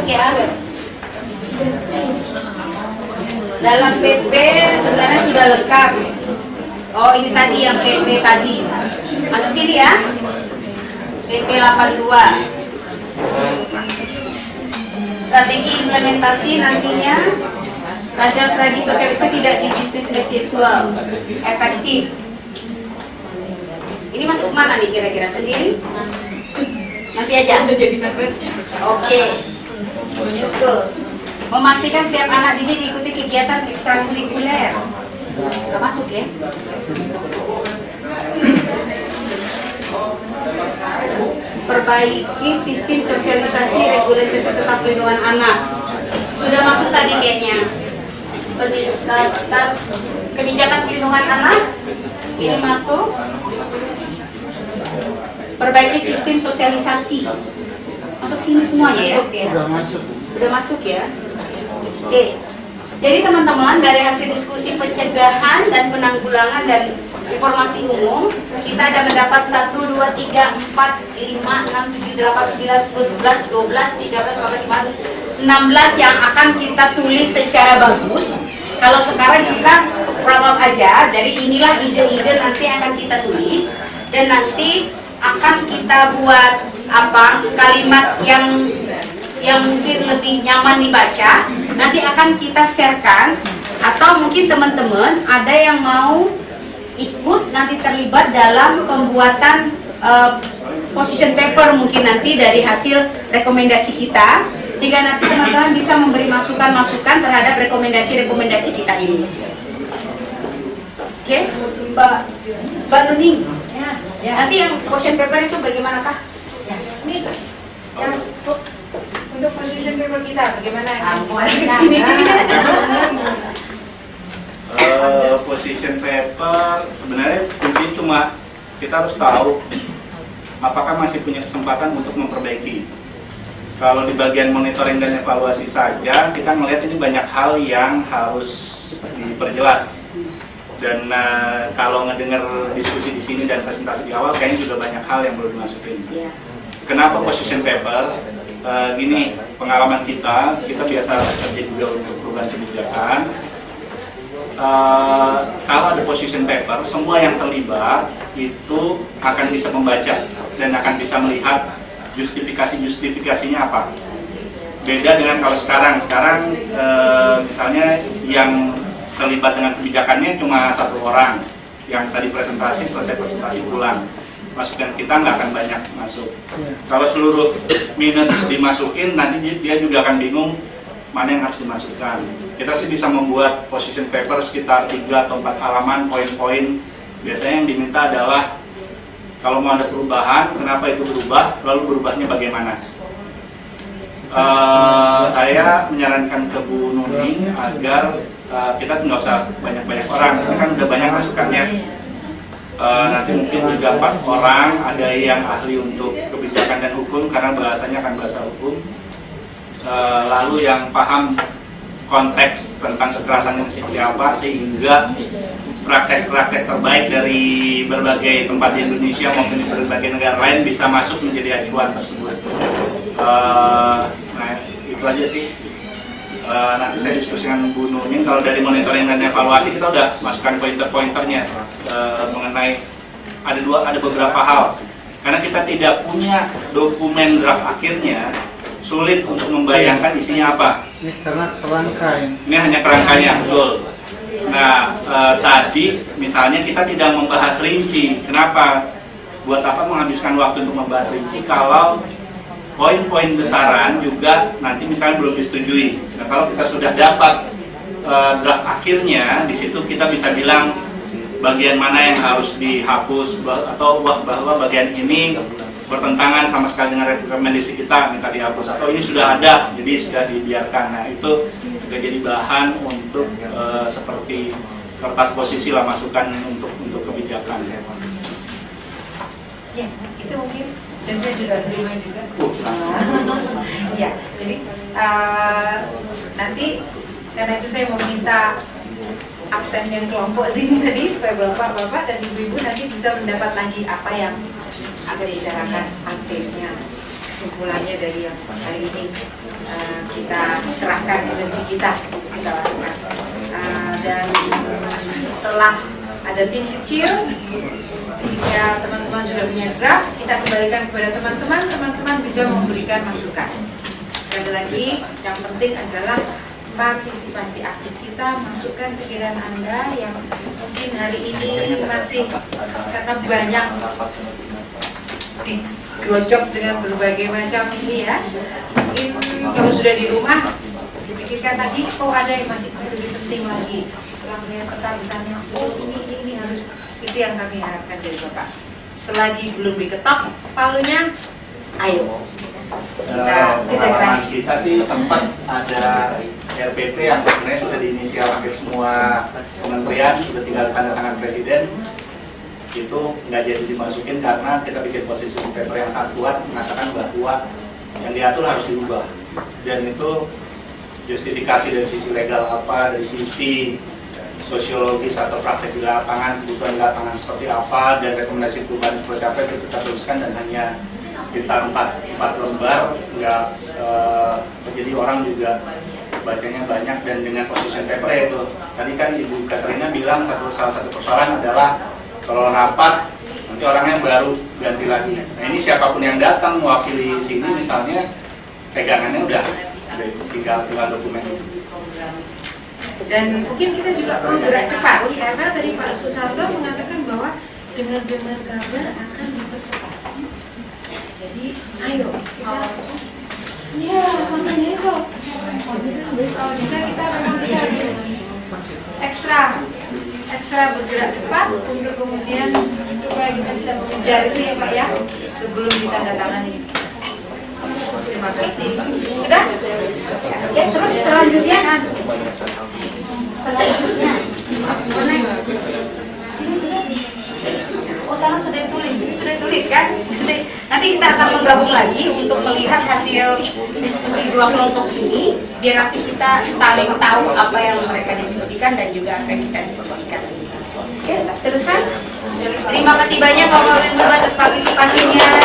Oke, dalam PP sebenarnya sudah lengkap. Oh ini tadi yang PP tadi. Masuk sini ya. PP 82. Strategi implementasi nantinya strategi sosialisasi tidak di bisnis as usual, efektif. Ini masuk mana nih kira-kira, sendiri? Nanti aja. Udah jadi progresnya. Oke. Betul. Memastikan setiap anak didik diikuti kegiatan ekstrakurikuler. Gak masuk ya? Perbaiki sistem sosialisasi regulasi tentang perlindungan anak. Sudah masuk tadi kayaknya. Kebijakan perlindungan anak ini masuk. Perbaiki sistem sosialisasi. Masuk sini semuanya ya? Udah masuk ya? Oke. Jadi teman-teman, dari hasil diskusi pencegahan dan penanggulangan dan informasi umum, kita ada mendapat 1, 2, 3, 4, 5, 6, 7, 8, 9, 10, 11, 12, 13, 14, 15, 16 yang akan kita tulis secara bagus. Kalau sekarang kita round aja, dari inilah ide-ide nanti akan kita tulis, dan nanti akan kita buat kalimat yang mungkin lebih nyaman dibaca. Nanti akan kita sharekan, atau mungkin teman-teman ada yang mau ikut nanti terlibat dalam pembuatan position paper mungkin nanti dari hasil rekomendasi kita, sehingga nanti teman-teman bisa memberi masukan-masukan terhadap rekomendasi-rekomendasi kita ini. Oke, Mbak Nuning, nanti yang position paper itu bagaimana Kak? Ini untuk position paper kita bagaimana? Di sini. Position paper sebenarnya mungkin cuma kita harus tahu apakah masih punya kesempatan untuk memperbaiki. Kalau di bagian monitoring dan evaluasi saja, kita melihat ini banyak hal yang harus diperjelas. Dan kalau ngedengar diskusi di sini dan presentasi di awal, kayaknya juga banyak hal yang perlu dimasukin. Kenapa position paper? Gini, pengalaman kita biasa kerja juga untuk perubahan kebijakan. Kalau ada position paper, semua yang terlibat itu akan bisa membaca dan akan bisa melihat justifikasinya apa. Beda dengan kalau sekarang misalnya yang terlibat dengan kebijakannya cuma satu orang yang tadi presentasi, selesai presentasi pulang. Masukan kita nggak akan banyak masuk. Kalau seluruh minutes dimasukin, nanti dia juga akan bingung mana yang harus dimasukkan. Kita sih bisa membuat position paper sekitar 3 atau 4 halaman, poin-poin. Biasanya yang diminta adalah kalau mau ada perubahan, kenapa itu berubah, lalu berubahnya bagaimana. Saya menyarankan ke Bu Nuning agar kita nggak usah banyak-banyak orang, ini kan udah banyak masukannya. Nanti mungkin 3-4 orang, ada yang ahli untuk kebijakan dan hukum karena bahasanya akan bahasa hukum. Lalu yang paham konteks tentang kekerasan yang seperti apa, sehingga praktek-praktek terbaik dari berbagai tempat di Indonesia maupun di berbagai negara lain bisa masuk menjadi acuan tersebut. Nah, itu aja sih. Nanti saya diskusi dengan Bu Nuning. Kalau dari monitoring dan evaluasi kita udah masukkan pointer-pointernya mengenai ada beberapa hal. Karena kita tidak punya dokumen draft akhirnya, sulit untuk membayangkan isinya apa. Ini karena kerangka. Ini hanya kerangkanya, betul. Nah, tadi misalnya kita tidak membahas rinci. Kenapa? Buat apa menghabiskan waktu untuk membahas rinci kalau poin-poin besaran juga nanti misalnya belum disetujui. Nah, kalau kita sudah dapat draft akhirnya, di situ kita bisa bilang bagian mana yang harus dihapus atau bahwa bagian ini bertentangan sama sekali dengan rekomendasi kita, minta dihapus, atau ini sudah ada jadi sudah dibiarkan. Nah, itu juga jadi bahan untuk seperti kertas posisi lah, masukan untuk kebijakan. Ya, itu mungkin, dan saya juga terima juga. Ya, jadi nanti karena itu saya mau minta absen yang kelompok sini tadi supaya bapak-bapak dan ibu-ibu nanti bisa mendapat lagi apa yang akan dibicarakan, update-nya, kesimpulannya dari yang hari ini kita kerahkan energi kita lakukan. Dan setelah ada tim kecil, ketika teman-teman sudah punya draft, kita kembalikan kepada teman-teman bisa memberikan masukan. Sekali lagi, yang penting adalah partisipasi aktif kita, masukkan pikiran Anda yang mungkin hari ini masih karena banyak digerocok dengan berbagai macam ini ya. Mungkin kalau sudah di rumah dipikirkan tadi, ada yang masih lebih penting lagi. Setelah melihat peta besarnya, ini harus, itu yang kami harapkan dari Bapak. Selagi belum diketok palunya, ayo kita sih sempat ada RPP yang sebenarnya sudah diinisial hampir semua kementerian, sudah tinggal tanda tangan presiden. Itu nggak jadi dimasukin karena kita bikin posisi paper yang sangat kuat mengatakan bahwa yang diatur harus diubah, dan itu justifikasi dari sisi legal apa, dari sisi sosiologis atau praktek di lapangan, kebutuhan di lapangan seperti apa, dan rekomendasi perubahan seperti apa itu kita tuliskan, dan hanya kita 4 lembar, nggak jadi orang juga bacanya banyak. Dan dengan position paper itu tadi kan Ibu Katrina bilang salah satu persoalan adalah kalau rapat nanti orangnya baru ganti lagi. Nah, ini siapapun yang datang mewakili sini misalnya, pegangannya udah tinggal dokumen itu. Dan mungkin kita juga perlu gerak cepat karena tadi Pak Susardo mengatakan bahwa dengar-dengar kabar akan dipercepat. Jadi ayo kita, ya makanya itu bisa kita memang kita ekstra bergerak cepat untuk kemudian supaya kita bisa mengejar itu ya Pak ya, sebelum ditandatangani. Terima kasih. Sudah? Ya, terus selanjutnya ini sudah. Oh, salah, sudah ditulis. Ini sudah ditulis kan? Nanti nanti kita akan menggabung lagi untuk melihat hasil diskusi dua kelompok ini, biar nanti kita saling tahu apa yang mereka diskusikan dan juga apa yang kita diskusikan. Oke, selesai. Terima kasih banyak Bapak Ibu atas partisipasinya.